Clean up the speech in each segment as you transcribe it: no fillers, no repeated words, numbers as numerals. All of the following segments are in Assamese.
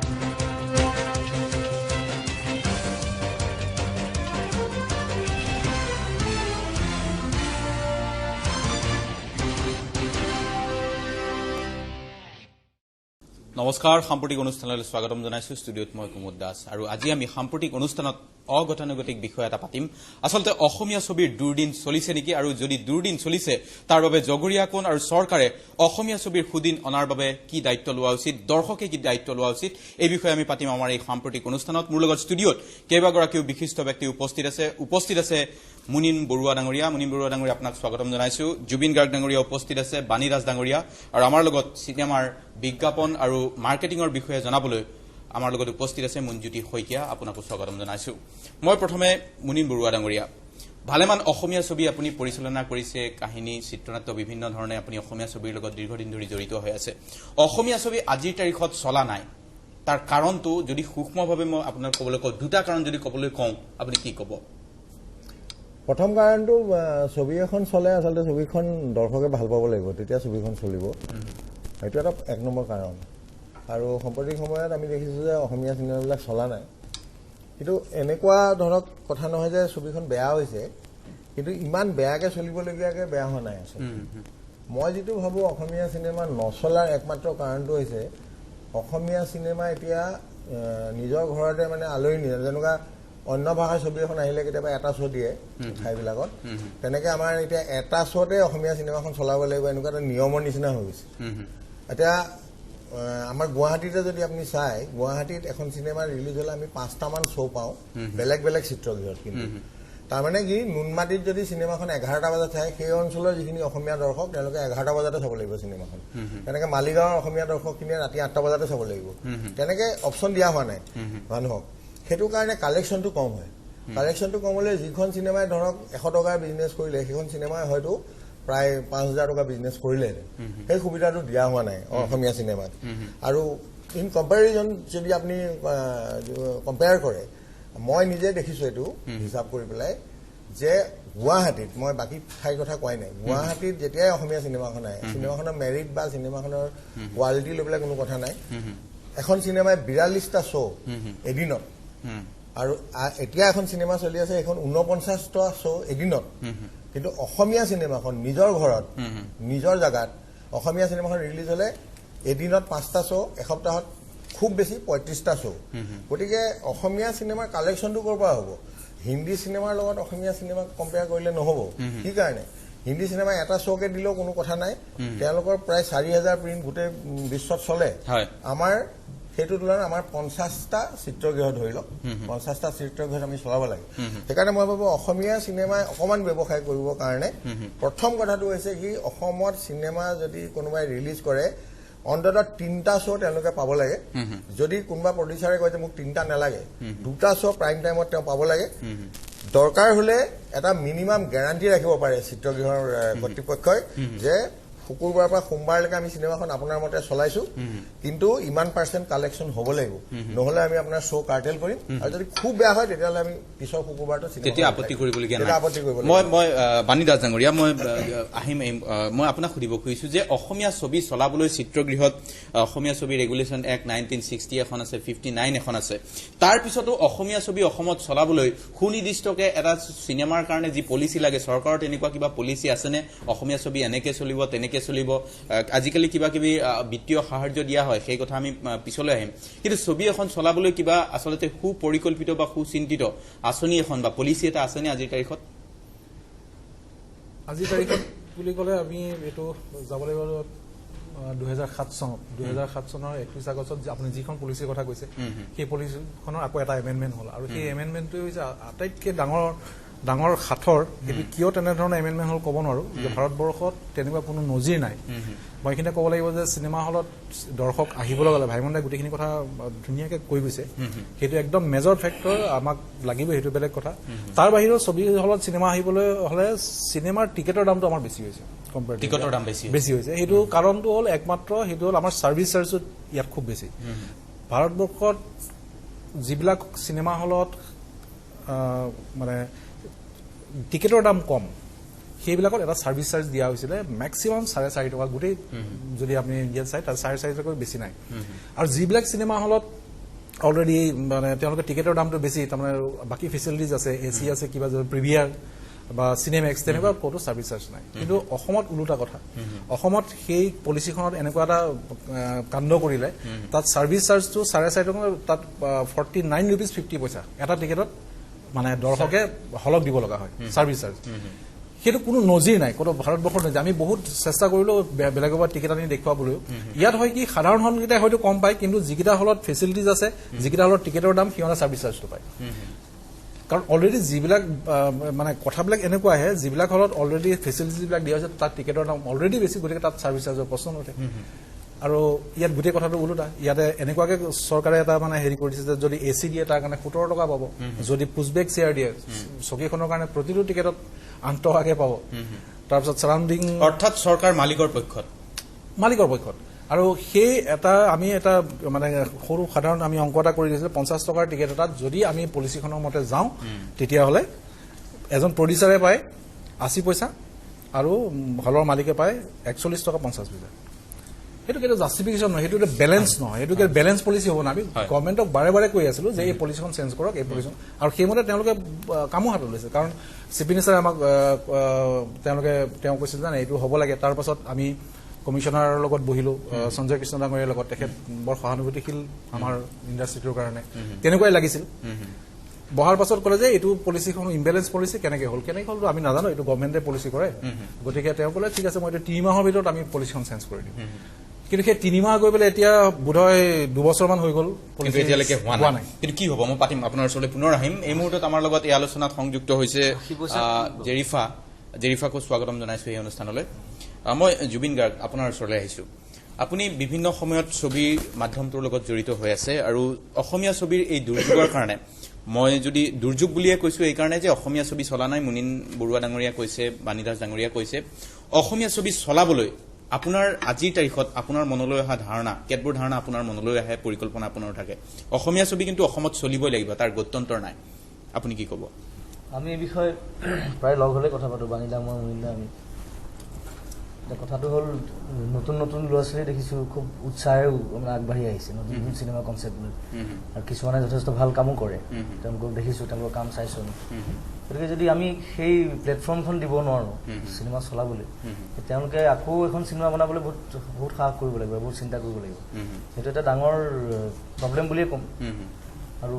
নমস্কাৰ সাম্প্ৰতিক অনুষ্ঠানলৈ স্বাগতম জনাইছো ষ্টুডিঅত মই কুমুদ দাস আৰু আজি আমি সাম্প্ৰতিক অনুষ্ঠানত অগতানুগতিক বিষয় এটা পাতিম আসলতে অসমীয়া ছবিৰ দুৰ্দিন চলিছে নেকি আৰু যদি দুৰ্দিন চলিছে তাৰ বাবে জগৰীয়া কোন আৰু চৰকাৰে অসমীয়া ছবিৰ সুদিন অনাৰ বাবে কি দায়িত্ব লোৱা উচিত দৰ্শকে কি দায়িত্ব লোৱা উচিত এই বিষয়ে আমি পাতিম আমাৰ এই সাম্প্ৰতিক অনুষ্ঠানত মোৰ লগত ষ্টুডিঅত কেইবাগৰাকীও বিশিষ্ট ব্যক্তি উপস্থিত আছে মুনিন বৰুৱা ডাঙৰীয়া আপোনাক স্বাগতম জনাইছো জুবিন গাৰ্গ ডাঙৰীয়া উপস্থিত আছে বাণী ৰাজ ডাঙৰীয়া আৰু আমাৰ লগত চিনেমাৰ বিজ্ঞাপন আৰু মাৰ্কেটিংৰ বিষয়ে জনাবলৈ আমাৰ লগত উপস্থিত আছে মঞ্জুতি শইকীয়া আপোনাকো স্বাগতম জনাইছো মই প্ৰথমে মুনিন বৰুৱা ডাঙৰীয়া ভালেমান অসমীয়া ছবি আপুনি পৰিচালনা কৰিছে কাহিনী চিত্ৰনাট্য বিভিন্ন ধৰণে আপুনি অসমীয়া ছবিৰ লগত দীৰ্ঘদিন ধৰি জড়িত হৈ আছে অসমীয়া ছবি আজিৰ তাৰিখত চলা নাই তাৰ কাৰণটো যদি সূক্ষ্মভাৱে মই আপোনাক ক'বলৈ কওঁ দুটা কাৰণ যদি ক'বলৈ কওঁ আপুনি কি ক'ব প্ৰথম কাৰণটো ছবি এখন চলে আসলতে ছবিখন দৰ্শকে ভাল পাব লাগিব তেতিয়া ছবিখন চলিব এইটো এটা এক নম্বৰ কাৰণ আৰু সম্প্ৰতি সময়ত আমি দেখিছোঁ যে অসমীয়া চিনেমাবিলাক চলা নাই কিন্তু এনেকুৱা ধৰক কথা নহয় যে ছবিখন বেয়া হৈছে কিন্তু ইমান বেয়াকৈ চলিবলগীয়াকৈ বেয়া হোৱা নাই আছে মই যিটো ভাবোঁ অসমীয়া চিনেমা নচলাৰ একমাত্ৰ কাৰণটো হৈছে অসমীয়া চিনেমা এতিয়া নিজৰ ঘৰতে মানে আলহী নিয়ে যেনেকুৱা অন্য ভাষাৰ ছবি এখন আহিলে কেতিয়াবা এটা শ্ব' দিয়ে ঠাইবিলাকত তেনেকৈ আমাৰ এতিয়া এটা শ্ব'তে অসমীয়া চিনেমাখন চলাব লাগিব এনেকুৱা এটা নিয়মৰ নিচিনা হৈ গৈছে এতিয়া আমাৰ গুৱাহাটীতে যদি আপুনি চাই গুৱাহাটীত এখন চিনেমা ৰিলিজ হ'লে আমি 5টামান শ্ব' পাওঁ বেলেগ বেলেগ চিত্ৰগৃহত কিন্তু তাৰমানে কি নুনমাটিত যদি চিনেমাখন 11টা বজাত চায় সেই অঞ্চলৰ যিখিনি অসমীয়া দৰ্শক তেওঁলোকে 11টা বজাতে চাব লাগিব চিনেমাখন তেনেকৈ মালিগাঁৱৰ অসমীয়া দৰ্শকখিনিয়ে ৰাতি 8টা বজাতে চাব লাগিব তেনেকৈ অপশ্যন দিয়া হোৱা নাই মানুহক সেইটো কাৰণে কালেকশ্যনটো কম হয় কালেকশ্যনটো কম হ'লে যিখন চিনেমাই ধৰক 100 টকাৰ বিজনেছ কৰিলে সেইখন চিনেমাই হয়তো প্ৰায় 5,000 টকা বিজনেছ কৰিলে সেই সুবিধাটো দিয়া হোৱা নাই অসমীয়া চিনেমাত আৰু ইন কম্পেৰিজন যদি আপুনি কম্পেয়াৰ কৰে মই নিজে দেখিছোঁ এইটো হিচাপ কৰি পেলাই যে গুৱাহাটীত মই বাকী ঠাইৰ কথা কোৱাই নাই গুৱাহাটীত যেতিয়াই অসমীয়া চিনেমাখন আহে চিনেমাখনৰ মেৰিট বা চিনেমাখনৰ কোৱালিটি লৈ পেলাই কোনো কথা নাই এখন চিনেমাই 42টা শ্ব' এদিনত আৰু এতিয়া এখন চিনেমা চলি আছে এখন 49টা শ্ব' এদিনত কিন্তু অসমীয়া চিনেমাখন নিজৰ ঘৰত নিজৰ জাগাত অসমীয়া চিনেমাখন ৰিলিজ হ'লে এদিনত 5টা শ্ব' এসপ্তাহত খুব বেছি 35টা শ্ব' গতিকে অসমীয়া চিনেমাৰ কালেকশ্যনটো ক'ৰ পৰা হ'ব হিন্দী চিনেমাৰ লগত অসমীয়া চিনেমাক কম্পেয়াৰ কৰিলে নহ'ব কি কাৰণে হিন্দী চিনেমা এটা শ্ব'কে দিলেও কোনো কথা নাই তেওঁলোকৰ প্ৰায় 4,000 প্ৰিণ্ট গোটেই বিশ্বত চলে আমাৰ সেইটো তুলনাত আমাৰ 50টা চিত্ৰগৃহ ধৰি লওক 50টা চিত্ৰগৃহত আমি চলাব লাগে সেইকাৰণে মই ভাবোঁ অসমীয়া চিনেমাই অকণমান ব্যৱসায় কৰিবৰ কাৰণে প্ৰথম কথাটো হৈছে কি অসমত চিনেমা যদি কোনোবাই ৰিলিজ কৰে অন্ততঃ 3টা শ্ব' তেওঁলোকে পাব লাগে যদি কোনোবা প্ৰডিউচাৰে কয় যে মোক 3টা নালাগে 2টা শ্ব' প্ৰাইম টাইমত তেওঁ পাব লাগে দৰকাৰ হ'লে এটা মিনিমাম গেৰাণ্টি ৰাখিব পাৰে চিত্ৰগৃহৰ কৰ্তৃপক্ষই যে শুকুৰবাৰৰ পৰা সোমবাৰলৈকে আমি চিনেমাখন আপোনাৰ মতে চলাইছো কিন্তু ইমান % কালেকশ্যন হ'ব লাগিব নহ'লে আমি আপোনাৰ শ্ব' কাৰ্টেল কৰিম আৰু যদি খুব বেয়া হয় তেতিয়াহ'লে আমি পিছৰ শুকুৰবাৰটো তেতিয়া আপত্তি কৰিবলগীয়া নাই মই বাণী দাস ডাঙৰীয়া মই আহিম মই আপোনাক সুধিব খুজিছোঁ যে অসমীয়া ছবি চলাবলৈ চিত্ৰগৃহত অসমীয়া ছবি ৰেগুলেশ্যন এক্ট 1960 এখন আছে 59 এখন আছে তাৰ পিছতো অসমীয়া ছবি অসমত চলাবলৈ সুনিৰ্দিষ্টকৈ এটা চিনেমাৰ কাৰণে যি পলিচি লাগে চৰকাৰৰ তেনেকুৱা কিবা পলিচি আছেনে অসমীয়া ছবি এনেকৈ চলিব তেনেকৈ চলিব আজিকালি কিবা কিবি বিত্তীয় সাহায্য দিয়া হয় সেই কথা আমি পিছলৈ আহিম কিন্তু ছবি এখন চলাবলৈ কিবা আচলতে সুপৰিকল্পিত বা সুচিন্তিত আঁচনি এখন বা পলিচি এটা আছেনে আজিৰ তাৰিখত বুলি ক'লে আমি এইটো যাব লাগিব 2007 চনৰ 31 আগষ্টত আপুনি যিখন পলিচিৰ কথা কৈছে সেই পলিচিখনৰ আকৌ এটা এমেণ্ডমেণ্ট হ'ল আৰু সেই এমেণ্ডমেণ্টটোৱে হৈছে আটাইতকৈ ডাঙৰ সাঁথৰ সেইটো কিয় তেনেধৰণৰ এমেণ্ডমেণ্ট হ'ল ক'ব নোৱাৰোঁ যে ভাৰতবৰ্ষত তেনেকুৱা কোনো নজিৰ নাই মই এইখিনিতে ক'ব লাগিব যে চিনেমা হলত দৰ্শক আহিবলৈ গ'লে ভাইমণ্ডাই গোটেইখিনি কথা ধুনীয়াকৈ কৈ গৈছে সেইটো একদম মেজৰ ফেক্টৰ আমাক লাগিব সেইটো বেলেগ কথা তাৰ বাহিৰেও ছবি হলত চিনেমা আহিবলৈ হ'লে চিনেমাৰ টিকেটৰ দামটো আমাৰ বেছি হৈছে টিকটৰ দাম বেছি হৈছে সেইটো কাৰণটো হ'ল একমাত্ৰ সেইটো হ'ল আমাৰ ছাৰ্ভিচ চাৰ্জটো ইয়াত খুব বেছি ভাৰতবৰ্ষত যিবিলাক চিনেমা হলত মানে টিকেটৰ দাম কম সেইবিলাকত এটা ছাৰ্ভিচ চাৰ্জ দিয়া হৈছিলে মেক্সিমাম 4.5 টকা গোটেই যদি আপুনি ইয়াত চাই তাত 4.5 টকাকৈ বেছি নাই আৰু যিবিলাক চিনেমা হলত অলৰেডি মানে তেওঁলোকে টিকেটৰ দামটো বেছি তাৰমানে বাকী ফেচিলিটিজ আছে এচি আছে কিবা প্ৰিভিয়াৰ বা চিনেমেক্স তেনেকুৱা ক'তো ছাৰ্ভিচ চাৰ্জ নাই কিন্তু অসমত ওলোটা কথা অসমত সেই পলিচিখনত এনেকুৱা এটা কাণ্ড কৰিলে তাত ছাৰ্ভিচ চাৰ্জটো 4.5 টকা তাত 49 rupees 50 পইচা এটা টিকেটত মানে দৰ্শকে হলক দিব লগা হয় ছাৰ্ভিচ চাৰ্জ সেইটো কোনো নজিৰ নাই কোনো ভাৰতবৰ্ষৰ নজিৰ আমি বহুত চেষ্টা কৰিলো বেলেগৰ পৰা টিকেট আনি দেখুৱাবলৈ ইয়াত হয় কি সাধাৰণ হলকেইটাই হয়তো কম পায় কিন্তু যিকেইটা হলত ফেচিলিটিজ আছে যিকেইটা হলত টিকেটৰ দাম সিহঁতে ছাৰ্ভিচ চাৰ্জটো পায় কাৰণ অলৰেডি যিবিলাক মানে কথাবিলাক এনেকুৱা আহে যিবিলাক হলত অলৰেডি ফেচিলিটিবিলাক দিয়া হৈছে তাত টিকেটৰ দাম অলৰেডি বেছি গতিকে তাত ছাৰ্ভিচ চাৰ্জৰ প্ৰশ্ন নুঠে আৰু ইয়াত গোটেই কথাটো ওলোটা ইয়াতে এনেকুৱাকে চৰকাৰে এটা মানে হেৰি কৰিছে যে যদি এচি দিয়ে তাৰ কাৰণে 17 টকা পাব যদি পুছবেক চেয়াৰ দিয়ে চকীখনৰ কাৰণে প্ৰতিটো টিকেটত 8 টকাকে পাব তাৰপিছত সাৰাউণ্ডিং অৰ্থাৎ চৰকাৰ মালিকৰ পক্ষত আৰু সেই এটা আমি এটা মানে সৰু সাধাৰণ আমি অংক এটা কৰি দিছিলো 50 টকাৰ টিকেট এটাত যদি আমি পলিচিখনৰ মতে যাওঁ তেতিয়াহ'লে এজন প্ৰডিউচাৰে পায় 80 পইচা আৰু হলৰ মালিকে পায় 41 টকা 50 পইচা সেইটো কিন্তু জাষ্টিফিকেশ্যন নহয় সেইটো বেলেঞ্চ নহয় সেইটো বেলেঞ্চ পলিচি হ'ব না আমি গভৰ্ণমেণ্টক বাৰে বাৰে কৈ আছিলো যে এই পলিচিখন চেঞ্জ কৰক এই পলিচিখন আৰু সেইমতে তেওঁলোকে কামো হাতত লৈছে কাৰণ চিফ মিনিষ্টাৰে আমাক তেওঁ কৈছিল যে এইটো হ'ব লাগে তাৰ পাছত আমি কমিশনাৰৰ লগত বহিলো সঞ্জয় কৃষ্ণ ডাঙৰীয়াৰ লগত তেখেত বৰ সহানুভূতিশীল আমাৰ ইণ্ডাষ্ট্ৰিটোৰ কাৰণে তেনেকুৱাই লাগিছিল বহাৰ পাছত ক'লে যে এইটো পলিচিখন ইম্বেলেঞ্চ পলিচি কেনেকে হ'ল আমি নাজানো এইটো গভৰ্ণমেণ্টে পলিচি কৰে গতিকে তেওঁ ক'লে ঠিক আছে মই এইটো 3 মাহৰ ভিতৰত আমি পলিচিখন চেঞ্জ কৰি দিম কিন্তু সেই 3 মাহ গৈ পেলাই এতিয়া বোধহয় 2 বছৰমান হৈ গ'ল এতিয়ালৈকে হোৱা নাই কিন্তু কি হ'ব মই পাতিম আপোনাৰ ওচৰলৈ পুনৰ আহিম এই মুহূৰ্তত আমাৰ লগত এই আলোচনাত সংযুক্ত হৈছে জেৰিফাকো স্বাগতম জনাইছো এই অনুষ্ঠানলৈ মই জুবিন গাৰ্গ আপোনাৰ ওচৰলৈ আহিছো আপুনি বিভিন্ন সময়ত ছবিৰ মাধ্যমটোৰ লগত জড়িত হৈ আছে আৰু অসমীয়া ছবিৰ এই দুৰ্যোগৰ কাৰণে মই যদি দুৰ্যোগ বুলিয়ে কৈছো এই কাৰণে যে অসমীয়া ছবি চলা নাই মুনিন বৰুৱা ডাঙৰীয়া কৈছে বাণীদাস ডাঙৰীয়া কৈছে অসমীয়া ছবি চলাবলৈ আপোনাৰ আজিৰ তাৰিখত আপোনাৰ মনলৈ অহা ধাৰণা কেতবোৰ ধাৰণা আপোনাৰ মনলৈ আহে পৰিকল্পনা আপোনাৰ থাকে অসমীয়া ছবি কিন্তু অসমত চলিবই লাগিব তাৰ গত্যন্তৰ নাই আপুনি কি ক'ব আমি এই বিষয়ে প্ৰায় লগ হলে কথা পাতো বাণীদা মই মুনিন্দা আমি কথাটো হ'ল নতুন নতুন ল'ৰা ছোৱালী দেখিছো খুব উৎসাহেও আগবাঢ়ি আহিছে নতুন নতুন চিনেমা কনচেপ্ট লৈ আৰু কিছুমানে যথেষ্ট ভাল কামো কৰে তেওঁলোকক দেখিছো তেওঁলোকৰ কাম চাইছো গতিকে যদি আমি সেই প্লেটফৰ্মখন দিব নোৱাৰো চিনেমা চলাবলৈ তেওঁলোকে আকৌ এখন চিনেমা বনাবলৈ বহুত সাহস কৰিব লাগিব বহুত চিন্তা কৰিব লাগিব সেইটো এটা ডাঙৰ প্ৰব্লেম বুলিয়ে ক'ম আৰু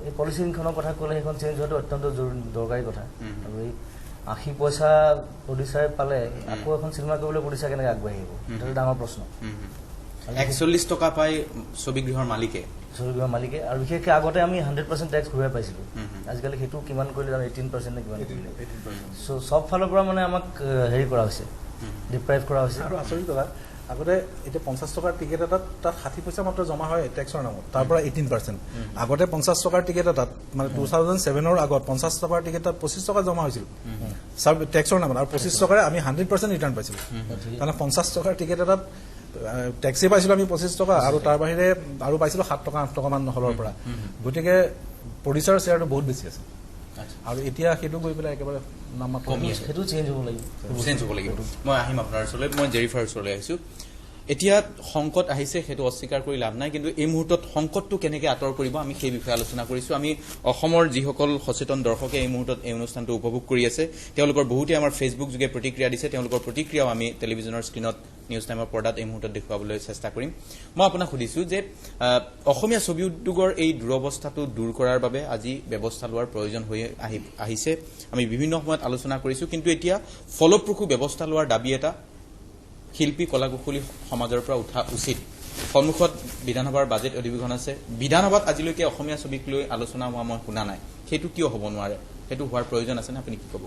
এই পলিচিখনৰ কথা ক'লে সেইখন চেঞ্জ হোৱাটো অত্যন্ত দৰকাৰী কথা আৰু এই 80 পইচা প্ৰডিউচাৰে পালে আকৌ এখন চিনেমা কৰিবলৈ প্ৰডিউচাৰ কেনেকৈ আগবাঢ়িব সেইটো ডাঙৰ প্ৰশ্ন 41 টকা পাই ছবিগৃহৰ মালিকে আৰু বিশেষকৈ আগতে আমি 100% টেক্স ঘূৰাই পাইছিলো আজিকালি সেইটো কিমান কৰিলে 18% নে কিমান কৰিলে চ' চব ফালৰ পৰা মানে আমাক হেৰি কৰা হৈছে ডিপ্ৰাইভ কৰা হৈছে আৰু আচৰিত কথা আগতে এতিয়া 50 টকাৰ টিকেট এটাত তাত 60 পইচা মাত্ৰ জমা হয় টেক্সৰ নামত তাৰ পৰা 18% আগতে 50 টকাৰ টিকেট এটাত মানে 2007ৰ আগত 50 টকাৰ টিকেট এটাত 25 টকা জমা হৈছিল সব টেক্সৰ নামত আৰু 25 টকাৰে আমি 100% ৰিটাৰ্ণ পাইছিলো মানে 50 টকাৰ টিকেট এটাত টেক্সি পাইছিলো আমি 25 টকা আৰু তাৰ বাহিৰে আৰু পাইছিলো 7 টকা 8 টকা মান হলৰ পৰা গতিকে প্ৰডিউচাৰ শ্বেয়াৰটো বহুত বেছি আছে আৰু এতিয়া সেইটো গৈ পেলাই একেবাৰে নামত কমি আছে সেইটো চেঞ্জ হ'ব লাগিব মই আহিম আপোনাৰ ওচৰলৈ মই জেৰিফাৰ ওচৰলৈ আহিছো এতিয়া সংকট আহিছে সেইটো অস্বীকাৰ কৰি লাভ নাই কিন্তু এই মুহূৰ্তত সংকটটো কেনেকৈ আঁতৰ কৰিব আমি সেই বিষয়ে আলোচনা কৰিছো আমি অসমৰ যিসকল সচেতন দৰ্শকে এই মুহূৰ্তত এই অনুষ্ঠানটো উপভোগ কৰি আছে তেওঁলোকৰ বহুতে আমাৰ ফেচবুক যোগে প্ৰতিক্ৰিয়া দিছে তেওঁলোকৰ প্ৰতিক্ৰিয়াও আমি টেলিভিছনৰ স্ক্ৰীণত নিউজ টাইমৰ পৰ্দাত এই মুহূৰ্তত দেখুৱাবলৈ চেষ্টা কৰিম মই আপোনাক সুধিছো যে অসমীয়া ছবি উদ্যোগৰ এই দুৰৱস্থাটো দূৰ কৰাৰ বাবে আজি ব্যৱস্থা লোৱাৰ প্ৰয়োজন হৈ আহিছে আমি বিভিন্ন সময়ত আলোচনা কৰিছো কিন্তু এতিয়া ফলপ্ৰসূ ব্যৱস্থা লোৱাৰ দাবী এটা শিল্পী কলাকুশলী সমাজৰ পৰা উঠা উচিত সন্মুখত বিধানসভাৰ বাজেট অধিৱেশন আছে বিধানসভাত আজিলৈকে অসমীয়া ছবিক লৈ আলোচনা হোৱা মই শুনা নাই সেইটো কিয় হ'ব নোৱাৰে সেইটো হোৱাৰ প্ৰয়োজন আছে নে আপুনি কি ক'ব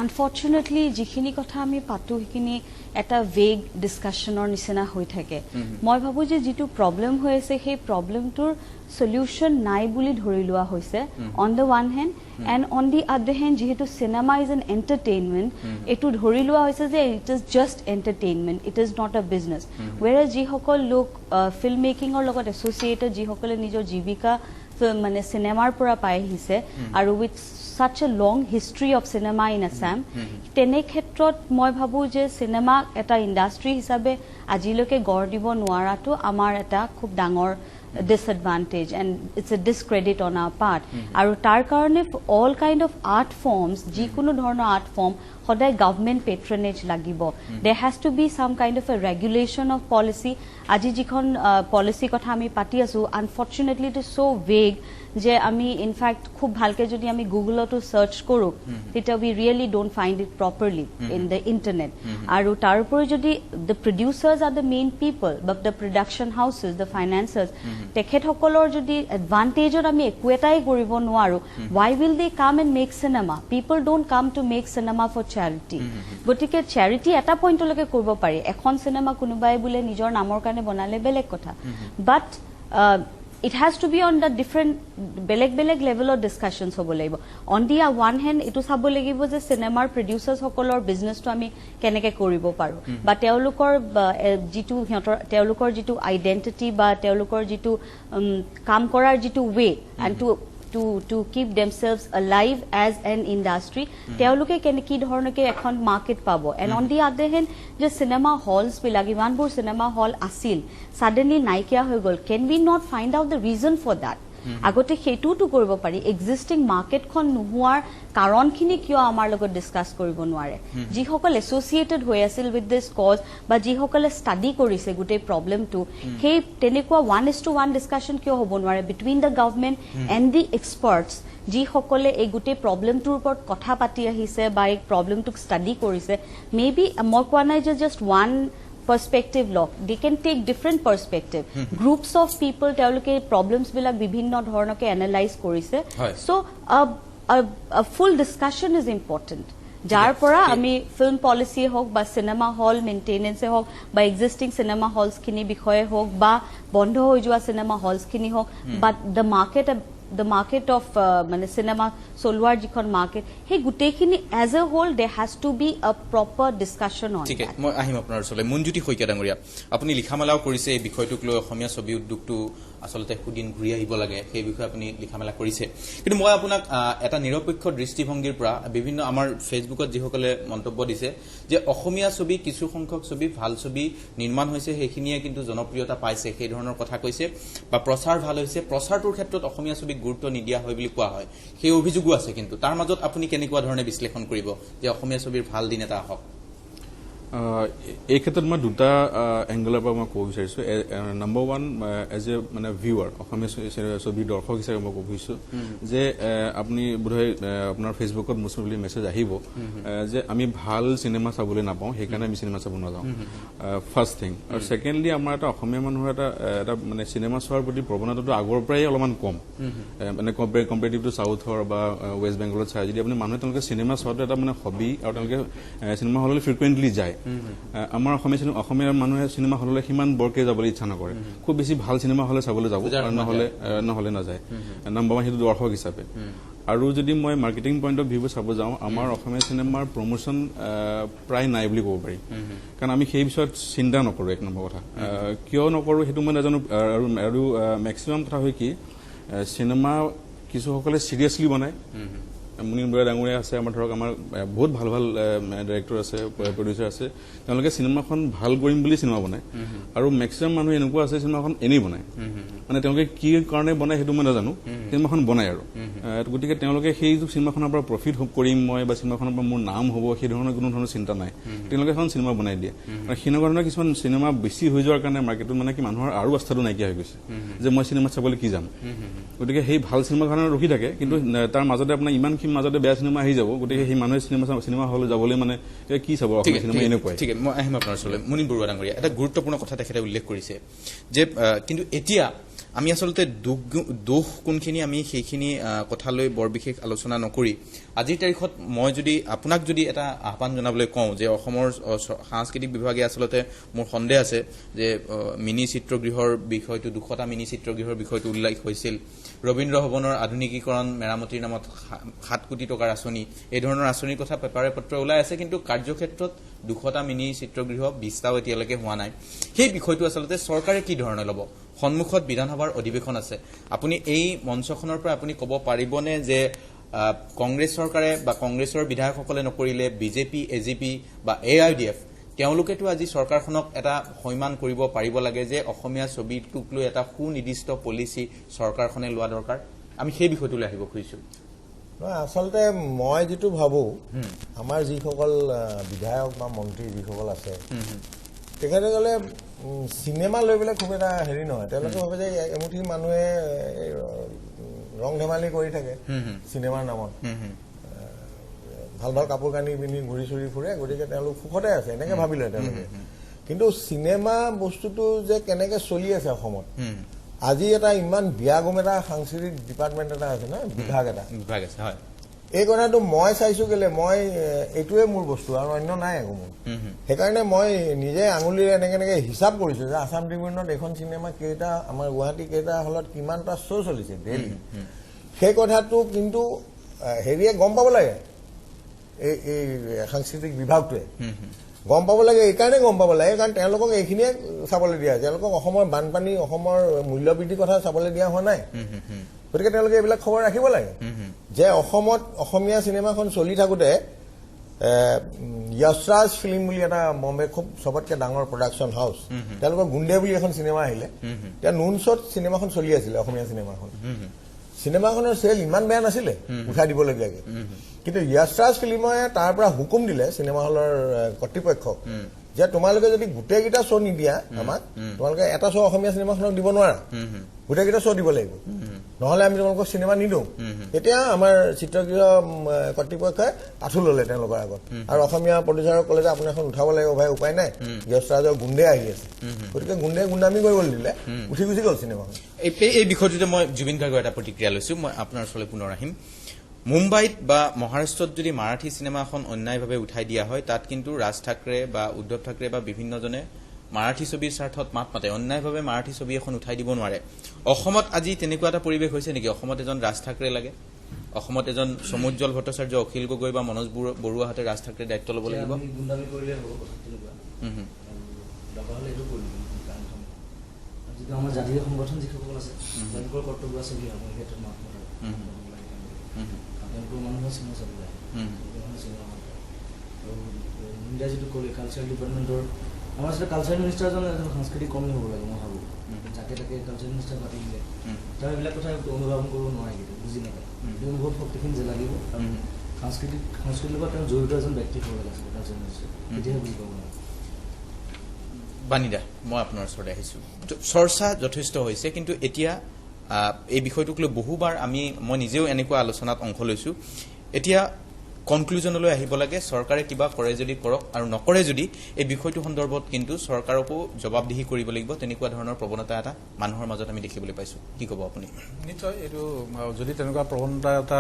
আনফৰ্চুনেটলি যিখিনি কথা আমি পাতো সেইখিনি এটা ভেগ ডিছকাশ্যনৰ নিচিনা হৈ থাকে মই ভাবো যে যিটো প্ৰব্লেম হৈ আছে সেই প্ৰব্লেমটোৰ সলিউশন নাই বুলি ধৰি লোৱা হৈছে on the one hand and on the আদাৰ হেণ্ড যিহেতু চিনেমা ইজ এন এণ্টাৰটেইনমেণ্ট এইটো ধৰি লোৱা হৈছে যে it is just entertainment it is not a business where যিসকল লোক ফিল্ম মেকিঙৰ লগত এছ'চিয়েটেড যিসকলে নিজৰ জীৱিকা মানে চিনেমাৰ পৰা পাই আহিছে আৰু with such a long history of cinema in Assam তেনে ক্ষেত্ৰত মই ভাবো যে চিনেমা এটা ইণ্ডাষ্ট্ৰী হিচাপে আজিলৈকে গঢ় দিব নোৱাৰাটো আমাৰ এটা খুব ডাঙৰ disadvantage and it's a discredit on our part. Aru tar karone all kind of art forms, jikono dhoroner art form, hoday government patronage lagibo. There has to be some kind of a regulation of policy. Aji jikhon policy kotha ami pati asu, unfortunately it is so vague je ami in fact khub bhalke jodi ami Google to search koru teta we really don't find it properly in the internet. Aru tar upor jodi the producers are the main people, but the production houses, the financiers, tekhet hokolor jodi advantage or ami ekwetai koribo noaru, why will they come and make cinema? People don't come to make cinema for charity. Gotike charity eta point loke korbo pari, ekhon cinema kunubai bole nijor namor kane bonale belek kotha, but it has to be on the different beleg level of discussions hobo laibo. On the one hand itu sabo lagibo je cinema producers hokolor business to ami keneke koribo paru, but teolukor jitu hiotor teolukor jitu identity ba teolukor jitu kam korar jitu way and to keep themselves alive as an industry teoluke keneki dhoronoke ekhon market pabo. And on the other hand je cinema halls bilagi manbur cinema hall asil suddenly naikia hoy gol, can we not find out the reason for that? Agote hetu to koribo pari existing market khon nuhuar karon khini kyo amar logot discuss koribo noare, ji hokol associated hoy asil with this cause ba ji hokol study korise gute problem to he tenekwa 1:1 discussion kyo hobo noare between the government and the experts ji hokole ei gute problem tur upor kotha pati ahise ba ei problem tuk study korise. Maybe moi kwa nai just one perspective law, they can take different perspective. Groups of people teoluke problems bilak bibhinno dhoronoke analyze korise. So a full discussion is important. jar pora ami film policy hok ba cinema hall maintenance hok ba existing cinema halls kini bikhoye hok ba bondho hoi jua cinema halls kini hok, but the market of mane cinema solwar jikhon market he gute khini as a whole there has to be a proper discussion on ঠিক that. আছে মই আহিম আপোনাৰ চলে মনজুতি হইকা ডাঙৰীয়া আপুনি লিখামেলাও কৰিছে এই বিষয়টোক লৈ অসমীয়া ছবি উদ্যোগটো আসলতে খুদিন ঘূৰি আহিব লাগে সেই বিষয়ে আপুনি লিখামেলা কৰিছে, কিন্তু মই আপোনাক এটা নিৰপেক্ষ দৃষ্টিভংগীৰ পৰা বিভিন্ন আমাৰ ফেচবুকত যিসকলে মন্তব্য দিছে যে অসমীয়া ছবি কিছু সংখ্যক ছবি ভাল ছবি নিৰ্মাণ হৈছে সেইখিনিয়ে কিন্তু জনপ্ৰিয়তা পাইছে সেই ধৰণৰ কথা কৈছে বা প্ৰচাৰ ভাল হৈছে, প্ৰচাৰটোৰ ক্ষেত্ৰত অসমীয়া ছবিক গুৰুত্ব নিদিয়া হয় বুলি কোৱা হয়, সেই অভিযোগো আছে, কিন্তু তাৰ মাজত আপুনি কেনেকুৱা ধৰণে বিশ্লেষণ কৰিব যে অসমীয়া ছবিৰ ভাল দিন এটা আহক? এই ক্ষেত্ৰত মই দুটা এংগলৰ পৰা মই ক'ব বিচাৰিছোঁ। নম্বৰ ওৱান এজ এ মানে ভিউৱাৰ অসমীয়া ছবিৰ দৰ্শক হিচাপে মই ক'ব খুজিছোঁ যে আপুনি বোধহয় আপোনাৰ ফেচবুকত মোৰ বুলি মেছেজ আহিব যে আমি ভাল চিনেমা চাবলৈ নাপাওঁ সেইকাৰণে আমি চিনেমা চাব নাযাওঁ, ফাৰ্ষ্ট থিং। আৰু ছেকেণ্ডলি আমাৰ এটা অসমীয়া মানুহৰ এটা মানে চিনেমা চোৱাৰ প্ৰতি প্ৰৱণতাটো আগৰ পৰাই অলপমান কম, মানে কম্পেৰেটিভ টু চাউথৰ বা ৱেষ্ট বেংগলত চাই যদি আপুনি মানুহে তেওঁলোকে চিনেমা চোৱাটো এটা মানে হবি আৰু তেওঁলোকে চিনেমা হললৈ ফ্ৰিকুৱেণ্টলি যায়। আমাৰ অসমীয়া মানুহে চিনেমা হললৈ সিমান বৰকে যাবলৈ ইচ্ছা নকৰে, খুব বেছি ভাল চিনেমা হলে চাবলৈ যাব আৰু নহলে নাযায়, নম্বৰ ওৱান সেইটো দৰ্শক হিচাপে। আৰু যদি মই মাৰ্কেটিং পইণ্ট অফ ভিউ চাব যাওঁ আমাৰ অসমীয়া চিনেমাৰ প্ৰমোশ্যন প্ৰায় নাই বুলি ক'ব পাৰি, কাৰণ আমি সেই বিষয়ত চিন্তা নকৰোঁ। এক নম্বৰ কথা কিয় নকৰোঁ সেইটো মই নাজানো। আৰু মেক্সিমাম কথা হয় কি চিনেমা কিছুসকলে চিৰিয়াছলি বনায়, মুনিন বৰা ডাঙৰীয়া আছে, আমাৰ ধৰক আমাৰ বহুত ভাল ভাল ডাইৰেক্টৰ আছে, প্ৰডিউচাৰ আছে, তেওঁলোকে চিনেমাখন ভাল কৰিম বুলি চিনেমা বনায়। আৰু মেক্সিমাম মানুহ এনেকুৱা আছে চিনেমাখন এনেই বনায়, মানে তেওঁলোকে কি কাৰণে বনায় সেইটো মই নাজানো, চিনেমাখন বনায় আৰু গতিকে তেওঁলোকে সেই চিনেমাখনৰ পৰা প্ৰফিট কৰিম মই বা চিনেমাখনৰ পৰা মোৰ নাম হ'ব সেই ধৰণৰ কোনো ধৰণৰ চিন্তা নাই, তেওঁলোকে এখন চিনেমা বনাই দিয়ে। আৰু সেনেকুৱা ধৰণৰ কিছুমান চিনেমা বেছি হৈ যোৱাৰ কাৰণে মাৰ্কেটত মানে কি মানুহৰ আৰু আস্থাটো নাইকিয়া হৈ গৈছে যে মই চিনেমা চাবলৈ কি যাম, গতিকে সেই ভাল চিনেমাখনৰ ৰখি থাকে, কিন্তু তাৰ মাজতে আপোনাৰ ইমানখিনি মাজতে বেয়া চিনেমা আহি যাব, গতিকে সেই মানুহে চিনেমা হললৈ যাবলৈ মানে কি চাব চিনেমা এনেকুৱাই। ঠিক আছে, মই আহিম আপোনাৰ ওচৰলৈ। মুনিন বৰুৱা ডাঙৰীয়া এটা গুৰুত্বপূৰ্ণ কথা তেখেতে উল্লেখ কৰিছে যে কিন্তু এতিয়া আমি আচলতে দোষ কোনখিনি আমি সেইখিনি কথালৈ বৰ বিশেষ আলোচনা নকৰি আজিৰ তাৰিখত মই যদি আপোনাক যদি এটা আহ্বান জনাবলৈ কওঁ যে অসমৰ সাংস্কৃতিক বিভাগে আচলতে মোৰ সন্দেহ আছে যে মিনি চিত্ৰগৃহৰ বিষয়টো 200টা মিনি চিত্ৰগৃহৰ বিষয়টো উল্লেখ হৈছিল, ৰবীন্দ্ৰ ভৱনৰ আধুনিকীকৰণ মেৰামতিৰ নামত 7 কোটি টকাৰ আঁচনি, এই ধৰণৰ আঁচনিৰ কথা পেপাৰে পত্ৰ ওলাই আছে, কিন্তু কাৰ্যক্ষেত্ৰত 200টা মিনি চিত্ৰগৃহ 20টাও এতিয়ালৈকে হোৱা নাই। সেই বিষয়টো আচলতে চৰকাৰে কি ধৰণে ল'ব? সন্মুখত বিধানসভাৰ অধিৱেশন আছে, আপুনি এই মঞ্চখনৰ পৰা আপুনি ক'ব পাৰিবনে যে কংগ্ৰেছ চৰকাৰে বা কংগ্ৰেছৰ বিধায়কসকলে নকৰিলে বিজেপি, এজিপি বা AIDF তেওঁলোকেতো আজি চৰকাৰখনক এটা সন্মান কৰিব পাৰিব লাগে যে অসমীয়া ছবিটোক লৈ এটা সুনিৰ্দিষ্ট পলিচি চৰকাৰখনে লোৱা দৰকাৰ আমি সেই বিষয়টোলৈ আহিব খুজিছো আচলতে মই যেটো ভাবো আমাৰ যিসকল বিধায়ক বা মন্ত্ৰী যিসকল আছে তেখেতসকলে সিনেমা লৈ পেলাই খুব এটা হেৰি নহয় তেওঁলোকে ভাবে যে এমুঠি মানুহে ৰং ধেমালি কৰি থাকে সিনেমাৰ নামত ভাল ভাল কাপোৰ কানি পিন্ধি ঘূৰি চুৰি ফুৰে গতিকে তেওঁলোক সুখতে আছে এনেকে ভাবিলে তেওঁলোকে কিন্তু সিনেমা বস্তুটো যে কেনেকে চলি আছে অসমত আজি এটা ইমান বিয়াগম এটা সাংস্কৃতিক ডিপাৰ্টমেণ্ট এটা আছে না বিভাগ আছে হয় এই কথাটো মই চাইছো কেলে মই এইটোৱে মোৰ বস্তু আৰু অন্য নাই একো মোৰ সেইকাৰণে মই নিজে আঙুলিৰে এনেকে হিচাপ কৰিছো যে আছাম ট্ৰিবিউনত এখন চিনেমা কেইটা আমাৰ গুৱাহাটী কেইটা হলত কিমানটা শ্ব' চলিছে ডেইলি সেই কথাটো কিন্তু হেৰিয়ে গম পাব লাগে এই সাংস্কৃতিক বিভাগটোৱে গম পাব লাগে এইকাৰণে গম পাব লাগে কাৰণ তেওঁলোকক এইখিনিয়ে চাবলৈ দিয়া তেওঁলোকক অসমৰ বানপানী অসমৰ মূল্যবৃদ্ধিৰ কথা চাবলৈ দিয়া হোৱা নাই গতিকে তেওঁলোকে এইবিলাক খবৰ ৰাখিব লাগে যে অসমত অসমীয়া চিনেমাখন চলি থাকোতে য়শৰাজ ফিল্ম বুলি এটা বম্বে খুব সবতকে ডাঙৰ প্ৰডাকশ্যন হাউচ তেওঁলোকৰ গুণ্ডে বুলি এখন চিনেমা আহিলে এতিয়া নুনছত চিনেমাখন চলি আছিলে অসমীয়া চিনেমাখনৰ চেল ইমান বেয়া নাছিলে উঠাই দিবলগীয়াকে কিন্তু য়শৰাজ ফিল্মে তাৰ পৰা হুকুম দিলে চিনেমা হলৰ কৰ্তৃপক্ষক যে তোমালোকে যদি গোটেইকেইটা শ্ব' নিদিয়া আমাক তোমালোকে এটা শ্ব' অসমীয়া চিনেমাখনক দিব নোৱাৰা গোটেইকেইটা শ্ব' দিব লাগিব নহলে আমি তোমালোকক চিনেমা নিদিওঁ এতিয়া আমাৰ চিত্ৰগৃহ কৰ্তৃপক্ষই আঁঠু ললে তেওঁলোকৰ আগত আৰু অসমীয়া প্ৰডিউচাৰক ক'লে যে আপুনি এখন উঠাব লাগিব ভাই উপায় নাই য়শৰাজৰ গুণ্ডে আহি আছে গতিকে গুণ্ডামি কৰিবলৈ দিলে উঠি গুচি গ'ল চিনেমাখন এই বিষয়টোতে মই জুবিন গাৰ্গৰ এটা প্ৰতিক্ৰিয়া লৈছো মই আপোনাৰ ওচৰলৈ পুনৰ আহিম মুম্বাইত বা মহাৰাষ্ট্ৰত যদি মাৰাঠী চিনেমা এখন অন্যায়ভাৱে উঠাই দিয়া হয় তাত কিন্তু ৰাজ ঠাকৰে বা উদ্ধৱ ঠাকৰে বা বিভিন্নজনে মাৰাঠী ছবিৰ স্বাৰ্থত মাত মাতে অন্যায়ভাৱে মাৰাঠী ছবি এখন উঠাই দিব নোৱাৰে অসমত আজি তেনেকুৱা এটা পৰিৱেশ হৈছে নেকি অসমত এজন ৰাজ ঠাকৰে লাগে অসমত এজন সমুজ্জ্বল ভট্টাচাৰ্য অখিল গগৈ বা মনোজ বৰুৱাহঁতে ৰাজ ঠাকৰে দায়িত্ব ল'ব লাগিব আমাৰ জাতীয় সংগঠন যিসকল আছে তেওঁলোকৰ কৰ্তব্য আছে বুলি ভাবোঁ ক্ষেত্ৰত মাত মতা তেওঁলোকৰ মানুহৰ চিনেমা চাব যায় ইণ্ডিয়া যিটো ক'লে কালচাৰেল ডিপাৰ্টমেণ্টৰ আমাৰ আচলতে কালচাৰেল মিনিষ্টাৰজন এজন সাংস্কৃতিক কৰ্মী হ'ব লাগে মই ভাবোঁ যাকে তাকে কালচাৰেল মিনিষ্টাৰ পাতি দিলে তাৰ এইবিলাক কথা অনুধাৱন কৰিব নোৱাৰে কিন্তু বুজি নাপায় এই অনুভৱ শক্তিখিনি যে লাগিব আৰু সংস্কৃতিৰ লগত তেওঁ জড়িত এজন ব্যক্তি হ'ব লাগে আচলতে কালচাৰেল মিনিষ্টাৰ তেতিয়াহে বুজি পাব লাগে বাণীদা মই আপোনাৰ ওচৰলৈ আহিছো চৰ্চা যথেষ্ট হৈছে কিন্তু এতিয়া এই বিষয়টোক লৈ বহুবাৰ মই নিজেও এনেকুৱা আলোচনাত অংশ লৈছো এতিয়া কনক্লুজনলৈ আহিব লাগে চৰকাৰে কিবা কৰে যদি কৰক আৰু নকৰে যদি এই বিষয়টো সন্দৰ্ভত কিন্তু চৰকাৰকো জবাবদিহি কৰিব লাগিব তেনেকুৱা ধৰণৰ প্ৰৱণতা এটা মানুহৰ মাজত আমি দেখিবলৈ পাইছো কি ক'ব আপুনি নিশ্চয় এইটো যদি তেনেকুৱা প্ৰৱণতা এটা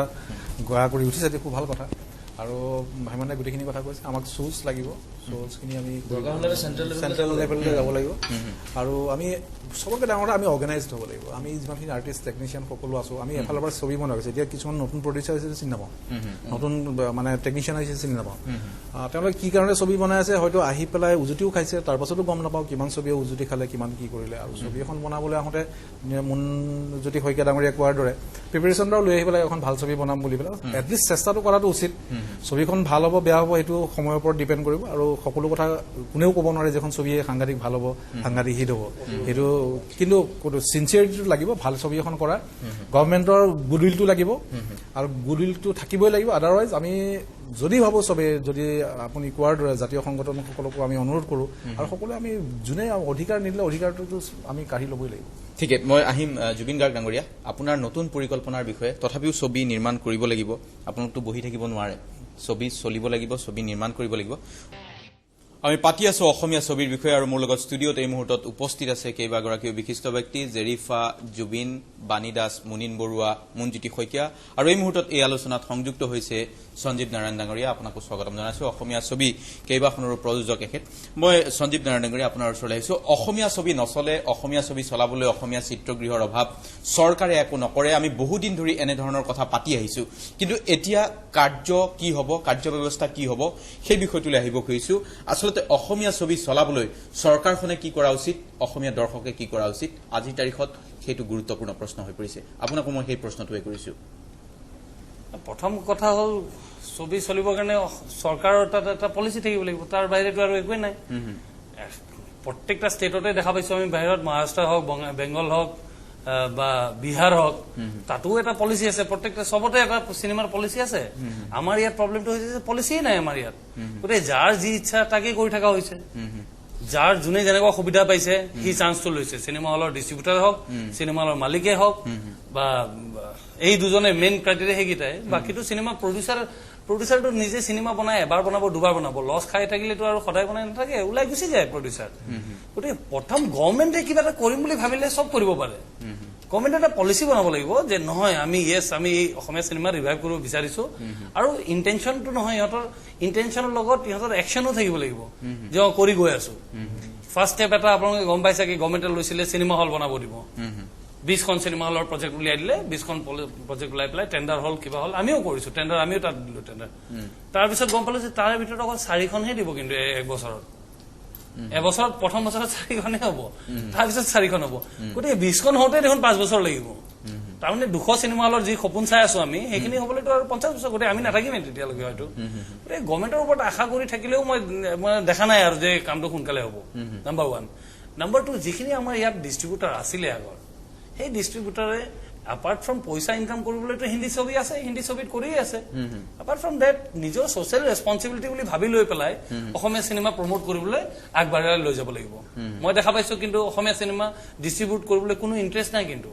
গঢ়া কৰি উঠিছে সেইটো খুব ভাল কথা আৰু ভাইমানে গোটেইখিনি কথা কৈছে আমাক শ্বুজ লাগিব শ্বুজখিনি আমি চেণ্ট্ৰেল লেভেললৈ যাব লাগিব আৰু আমি সবকে ডাঙৰ আমি অৰ্গেনাইজড হ'ব লাগিব আমি যিমানখিনি আৰ্টিষ্ট টেকনিচিয়ান সকলো আছো আমি এফালৰ পৰা ছবি বনোৱা হৈছে এতিয়া কিছুমান নতুন প্ৰডিউচাৰ হৈছে চিনি নাপাওঁ নতুন মানে টেকনিচিয়ান হৈছে চিনি নাপাওঁ তেওঁলোকে কি কাৰণে ছবি বনাই আছে হয়তো আহি পেলাই উজুতিও খাইছে তাৰ পাছতো গম নাপাওঁ কিমান ছবিয়ে উজুতি খালে কিমান কি কৰিলে আৰু ছবি এখন বনাবলৈ আহোঁতে মুনজ্যোতি শইকীয়া ডাঙৰীয়া কোৱাৰ দৰে প্ৰিপেৰেশ্যন এটাও লৈ আহি পেলাই এখন ভাল ছবি বনাম বুলি পেলাই এটলিষ্ট চেষ্টাটো কৰাটো উচিত ছবিখন ভাল হ'ব বেয়া হ'ব সেইটো সময়ৰ ওপৰত ডিপেণ্ড কৰিব আৰু সকলো কথা কোনেও ক'ব নোৱাৰে যে এখন ছবিয়ে সাংঘাতিক ভাল হ'ব সাংঘাতিক হিট হ'ব সেইটো কিন্তু চিনচিয়াৰিটিটো লাগিব ভাল ছবি এখন কৰা গভৰ্ণমেণ্টৰ গুডউইলটো লাগিব আৰু গুডউইলটো থাকিবই লাগিব আদাৰৱাইজ আমি যদি ভাবোঁ চবে যদি আপুনি কোৱাৰ দৰে জাতীয় সংগঠনসকলকো আমি অনুৰোধ কৰোঁ আৰু সকলোৱে আমি যোনে অধিকাৰ নিদিলে অধিকাৰটোতো আমি কাঢ়ি ল'বই লাগিব ঠিকে মই আহিম জুবিন গাৰ্গ ডাঙৰীয়া আপোনাৰ নতুন পৰিকল্পনাৰ বিষয়ে তথাপিও ছবি নিৰ্মাণ কৰিব লাগিব আপোনাকতো বহি থাকিব নোৱাৰে ছবি চলিব লাগিব ছবি নিৰ্মাণ কৰিব লাগিব আমি পাতি আছো অসমীয়া ছবিৰ বিষয়ে আৰু মোৰ লগত ষ্টুডিঅ'ত এই মুহূৰ্তত উপস্থিত আছে কেইবাগৰাকীও বিশিষ্ট ব্যক্তি জেৰিফা জুবিন বাণী দাস মুনীন বৰুৱা মুনজ্যোতি শইকীয়া আৰু এই মুহূৰ্তত এই আলোচনাত সংযুক্ত হৈছে সঞ্জীৱ নাৰায়ণ ডাঙৰীয়া আপোনাকো স্বাগতম জনাইছো অসমীয়া ছবি কেইবাখনৰো প্ৰযোজক এখেত মই সঞ্জীৱ নাৰায়ণ ডাঙৰীয়া আপোনাৰ ওচৰলৈ আহিছো অসমীয়া ছবি নচলে অসমীয়া ছবি চলাবলৈ অসমীয়া চিত্ৰগৃহৰ অভাৱ চৰকাৰে একো নকৰে আমি বহুদিন ধৰি এনেধৰণৰ কথা পাতি আহিছো কিন্তু এতিয়া কাৰ্য কি হ'ব কাৰ্য ব্যৱস্থা কি হ'ব সেই বিষয়টোলৈ আহিব খুজিছো আচলতে অসমীয়া ছবি চলাবলৈ চৰকাৰখনে কি কৰা উচিত অসমীয়া দৰ্শকে কি কৰা উচিত আজিৰ তাৰিখত সেইটো গুৰুত্বপূৰ্ণ প্ৰশ্ন হৈ পৰিছে আপোনাকো মই সেই প্ৰশ্নটোৱে কৰিছো প্ৰথম কথা হ'ল ছবি চলিবৰ কাৰণে চৰকাৰৰ তাত এটা পলিচি থাকিব লাগিব তাৰ বাহিৰেতো আৰু একোৱেই নাই প্ৰত্যেকটা ষ্টেটতে দেখা পাইছো আমি বাহিৰত মহাৰাষ্ট্ৰ হওক বেংগল হওক বা বিহাৰ হওক তাতো এটা পলিচি আছে প্ৰত্যেকটা চবতে এটা চিনেমাৰ পলিচি আছে আমাৰ ইয়াত প্ৰব্লেমটো হৈছে যে পলিচিয়ে নাই আমাৰ ইয়াত গতিকে যাৰ যি ইচ্ছা তাকে কৰি থকা হৈছে যাৰ যোনে যেনেকুৱা সুবিধা পাইছে সি চান্সটো লৈছে চিনেমা হলৰ ডিষ্ট্ৰিবিউটাৰ হওক চিনেমা হলৰ মালিকে হওক বা এই দুজনে মেইন ক্ৰাইটেৰিয়া সেইকেইটাই বাকীটো চিনেমা প্ৰডিউচাৰটো নিজে চিনেমা বনাই এবাৰ বনাব দুবাৰ বনাব লছ খাই থাকিলেতো আৰু সদায় বনাই নাথাকে ওলাই গুচি যায় প্ৰডিউচাৰ গতিকে প্ৰথম গভৰ্ণমেণ্টে কিবা এটা কৰিম বুলি ভাবিলে চব কৰিব পাৰে গভৰ্ণমেণ্টে এটা পলিচি বনাব লাগিব যে নহয় আমি আমি এই অসমীয়া চিনেমা ৰিভাইভ কৰিব বিচাৰিছো আৰু ইণ্টেনশ্যনটো নহয় ইহঁতৰ ইণ্টেনশ্যনৰ লগত ইহঁতৰ একশ্যনো থাকিব লাগিব যে কৰি গৈ আছো ফাৰ্ষ্ট ষ্টেপ এটা আপোনালোকে গম পাইছে কি গভৰ্ণমেণ্টে লৈছিলে চিনেমা হল বনাব দিব 20খন চিনেমা হলৰ প্ৰজেক্ট উলিয়াই দিলে 20খন প্ৰজেক্ট ওলাই পেলাই টেণ্ডাৰ হল কিবা হল আমিও কৰিছো টেণ্ডাৰ আমিও তাত দিলো টেণ্ডাৰ তাৰপিছত গম পালো যে তাৰ ভিতৰত অকল 4খনহে দিব কিন্তু এক বছৰত এবছৰত প্ৰথম বছৰত 4খনহে হ'ব তাৰপিছত 4খন হ'ব গতিকে 20খন হওঁতে দেখোন 5 বছৰ লাগিব তাৰমানে 200 চিনেমা হলৰ যি সপোন চাই আছো আমি সেইখিনি হ'বলৈতো আৰু 50 বছৰ গতিকে আমি নাথাকিমেই তেতিয়ালৈকে হয়তো গতিকে গভৰ্ণমেণ্টৰ ওপৰত আশা কৰি থাকিলেও মই দেখা নাই আৰু যে কামটো সোনকালে হ'ব নাম্বাৰ 1 নাম্বাৰ 2 যিখিনি আমাৰ ইয়াত ডিষ্ট্ৰিবিউটাৰ আছিলে আগৰ সেই ডিষ্ট্ৰিবিউটাৰে apart from পইচা ইনকাম কৰিবলৈতো হিন্দী ছবি আছে হিন্দী ছবিত কৰিয়ে আছে apart from that নিজৰ সোশ্যাল ৰেসপন্সিবিলিটি বুলি ভাবি লৈ পেলাই অসমীয়া চিনেমা প্ৰমোট কৰিবলৈ আগবাঢ়াই লৈ যাব লাগিব মই দেখা পাইছো কিন্তু অসমীয়া চিনেমা ডিস্ট্ৰিবিউট কৰিবলৈ কোনো ইন্টাৰেষ্ট নাই কিন্তু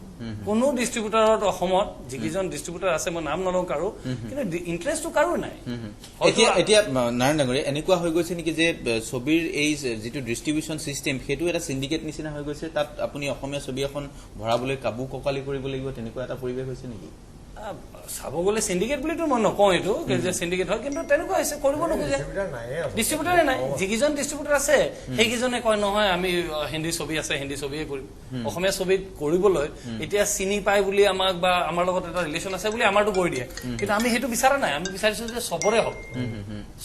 কোনো ডিস্ট্ৰিবিউটাৰত অসমত যিকিজন ডিস্ট্ৰিবিউটাৰ আছে মই নাম নলওঁ কাৰো কিন্তু ইন্টাৰেষ্টটো কাৰো নাই এতিয়া নাৰায়ণ ডাঙৰীয়া এনেকুৱা হৈ গৈছে নেকি যে ছবিৰ এই যেটো ডিস্ট্ৰিবিউশন সিস্টেম হেতু এটা সিন্ডিকেট নিচিনা হৈ গৈছে তাত আপুনি অসমীয়া ছবি এখন ভৰাবলৈ কাবু ককালি কৰিব লাগিব তেনেকুৱা এটা পৰিবেশ হৈছে নেকি চাব গলে সিন্ডিকেট বুলিতো মই নকওঁ এইটো যে সিন্ডিকেট হয় কিন্তু তেনেকুৱা হৈছে কৰিব নোখোজে ডিস্ট্ৰিবিউটাৰে নাই যিকিজন ডিস্ট্ৰিবিউটাৰ আছে সেইকিজনে কয় নহয় আমি হিন্দী ছবি আছে হিন্দী ছবিয়ে কৰিম অসমীয়া ছবিত কৰিবলৈ এতিয়া চিনি পাই বুলি আমাক বা আমাৰ লগত এটা ৰিলেচন আছে বুলি আমাৰটো কৰি দিয়ে কিন্তু আমি হেতু বিচাৰা নাই আমি বিচাৰিছো যে সবৰে হওক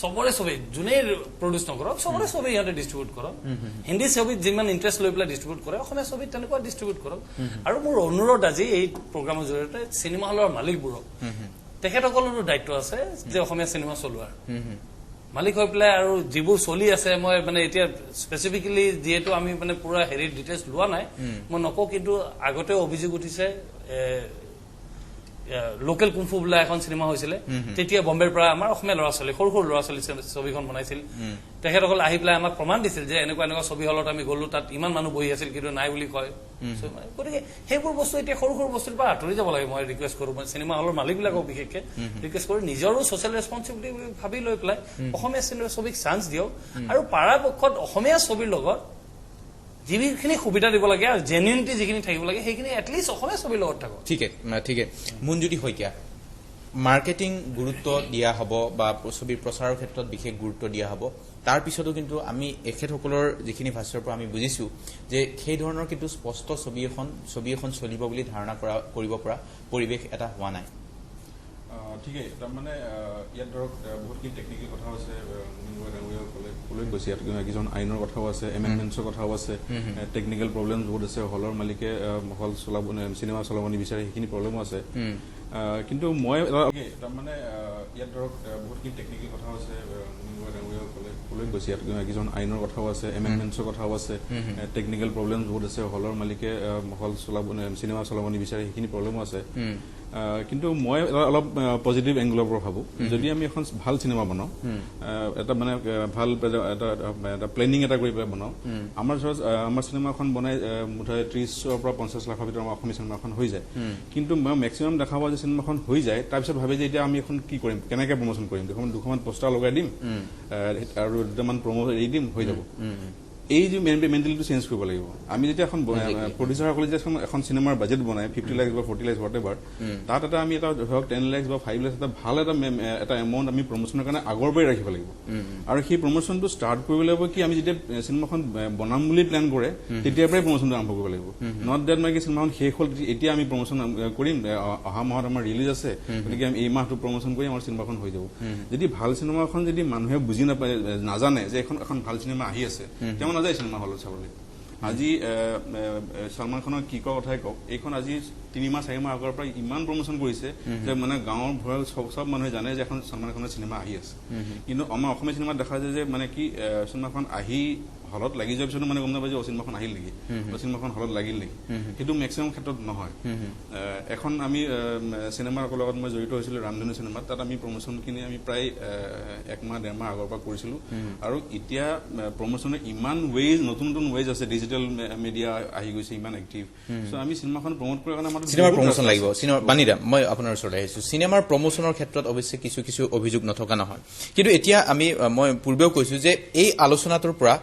সবৰে ছবি যোনে প্ৰডিউস নকৰক সবৰে ছবি ইয়াতে ডিস্ট্ৰিবিউট কৰক হিন্দী ছবিত যিমান ইন্টাৰেষ্ট লৈ পেলাই ডিস্ট্ৰিবিউট কৰে অসমীয়া ছবিত তেনেকুৱা ডিস্ট্ৰিবিউট কৰক আৰু মোৰ অনুৰোধ আজি এই প্ৰগ্ৰামৰ জৰিয়তে চিনেমা হলৰ মালিকবোৰক তেখেতসকলৰো দায়িত্ব আছে যে অসমীয়া চিনেমা চলোৱাৰ মালিক হৈ পেলাই আৰু যিবোৰ চলি আছে মই মানে এতিয়া স্পেসিফিক্যালি যেহেতু আমি মানে পুৰা হেৰি ডিটেইলছ লোৱা নাই মই নকওঁ কিন্তু আগতে অভিযোগ উঠিছে লোকেল কুমফু বুলা এখন চিনেমা হৈছিলে তেতিয়া বম্বেৰ পৰা আমাৰ অসমীয়া ল'ৰা ছোৱালী সৰু সৰু ল'ৰা ছোৱালী ছবিখন বনাইছিল তেখেতসকল আহি পেলাই আমাক প্ৰমাণ দিছিল যে এনেকুৱা এনেকুৱা ছবি হলত আমি গলো তাত ইমান মানুহ বহি আছিল কিন্তু নাই বুলি কয় গতিকে সেইবোৰ বস্তু এতিয়া সৰু সৰু বস্তুৰ পৰা আঁতৰি যাব লাগে মই ৰিকুৱেষ্ট কৰো মই চিনেমা হলৰ মালিকবিলাকক বিশেষকে ৰিকুৱেষ্ট কৰো নিজৰো সোশ্যাল ৰেসপন্সিবিলিটি ভাবি লৈ পেলাই অসমীয়া চিনেমা ছবিক চান্স দিয়ক আৰু পাৰাপক্ষত অসমীয়া ছবিৰ লগত যিখিনি সুবিধা দিব লাগে আৰু জেনুইনিটি যিখিনি থাকিব লাগে সেইখিনি এটলিষ্ট অসমীয়া ছবিৰ লগত থাকক ঠিক মঞ্জুৰি হইকিয়া মাৰ্কেটিং গুৰুত্ব দিয়া হ'ব বা ছবিৰ প্ৰচাৰৰ ক্ষেত্ৰত বিশেষ গুৰুত্ব দিয়া হ'ব তাৰ পিছতো কিন্তু আমি এখেতসকলৰ যিখিনি ভাষ্যৰ পৰা আমি বুজিছো যে সেই ধৰণৰ কিন্তু স্পষ্ট ছবি এখন চলিব বুলি ধাৰণা কৰিব পৰা পৰিবেশ এটা হোৱা নাই ঠিক আছে তাৰমানে ইয়াত ধৰক বহুতখিনি টেকনিকেল কথাও আছে কলৈ গৈছে ইয়াত কিছুমান আইনৰ কথাও আছে এমেণ্ডমেণ্টছৰ কথাও আছে টেকনিকেল প্ৰব্লেম বহুত আছে হলৰ মালিকে হল চলাব চিনেমা চলাব নিবিচাৰে সেইখিনি প্ৰব্লেমো আছে কিন্তু মই তাৰমানে ইয়াত ধৰক বহুতখিনি টেকনিকেল কথাও আছে কলৈ গৈছে ইয়াত কিছুমান আইনৰ কথাও আছে এমেণ্ডমেণ্টছৰ কথাও আছে টেকনিকেল প্ৰব্লেম বহুত আছে হলৰ মালিকে হল চলাব চিনেমা চলাব নিবিচাৰে সেইখিনি প্ৰব্লেমো আছে কিন্তু মই অলপ পজিটিভ এংগলৰ পৰা ভাবো যদি আমি এখন ভাল চিনেমা বনাও এটা মানে ভাল এটা প্লেনিং এটা কৰি পেলাই বনাও আমাৰ চিনেমাখন বনাই মুঠতে 30ৰ পৰা 50 লাখৰ ভিতৰত আমাৰ অসমীয়া চিনেমাখন হৈ যায় কিন্তু মই মেক্সিমাম দেখা পাওঁ যে চিনেমাখন হৈ যায় তাৰপিছত ভাবে যে এতিয়া আমি এখন কি কৰিম কেনেকৈ প্ৰমোশ্যন কৰিম দুখনমান পোষ্টাৰ লগাই দিম আৰু দুটামান প্ৰমো এৰি দিম হৈ যাব এই যে মেণ্টেলিটিটো চেঞ্জ কৰিব লাগিব আমি যেতিয়া এখন প্ৰডিউচাৰসকলে যেতিয়া এখন চিনেমাৰ বাজেট বনাই 50 লাখ বা 40 লাখ হোৱাটেভাৰ তাত এটা আমি এটা ধৰক 10 লাখ বা 5 লাখ এটা ভাল এটা এমাউণ্ট আমি প্ৰমোশ্যনৰ কাৰণে আগৰ পৰাই ৰাখিব লাগিব আৰু সেই প্ৰমোশ্যনটো ষ্টাৰ্ট কৰিব লাগিব কি আমি যেতিয়া চিনেমাখন বনাম বুলি প্লেন কৰে তেতিয়াৰ পৰাই প্ৰমোশ্যনটো আৰম্ভ কৰিব লাগিব নট ডেট মানে কি চিনেমাখন শেষ হ'ল এতিয়া আমি প্ৰমোশ্যন কৰিম অহা মাহত আমাৰ ৰিলিজ আছে গতিকে আমি এই মাহটো প্ৰমোশ্যন কৰি আমাৰ চিনেমাখন হৈ যাব যদি ভাল চিনেমাখন যদি মানুহে বুজি নাপায় নাজানে যে এখন ভাল চিনেমা আহি আছে তেওঁ নাযায় চিনেমা হলত চাবলৈ আজি সলমান খানৰ কি কোৱা কথাই কওক এইখন আজি 3 মাহ 4 মাহ আগৰ পৰা ইমান প্ৰমোচন কৰিছে যে মানে গাঁৱৰ ভয়ৰ সব মানুহে জানে যে এখন সলমান খানৰ চিনেমা আহি আছে কিন্তু আমাৰ অসমীয়া চিনেমাত দেখা যায় যে মানে কি চিনেমাখন আহি হলত লাগি যোৱাৰ পিছতো মানে গম নাপায় যে চিনেমাখন আহিল নেকি চিনেমাখন হলত লাগিল নেকি কিন্তু মেক্সিমাম ক্ষেত্ৰত নহয় এখন আমি চিনেমাৰ লগত মই জড়িত হৈছিলোঁ ৰামধেনু চিনেমাত তাত আমি প্ৰমোচনখিনি আমি প্ৰায় 1 মাহ 1.5 মাহ আগৰ পৰা কৰিছিলোঁ আৰু এতিয়া প্ৰমোচনৰ ইমান ৱেজ নতুন নতুন ৱেজ আছে ডিজিটেল মিডিয়া আহি গৈছে ইমান এক্টিভ সো আমি চিনেমাখন প্ৰমোট কৰাৰ কাৰণে আমাৰ চিনেমাৰ প্ৰমোচন লাগিব চিনেমা বাণীদা মই আপোনাৰ ওচৰলৈ আহিছো চিনেমাৰ প্ৰমোচনৰ ক্ষেত্ৰত অৱশ্যে কিছু কিছু অভিযোগ নথকা নহয় কিন্তু এতিয়া মই পূৰ্বেও কৈছো যে এই আলোচনাটোৰ পৰা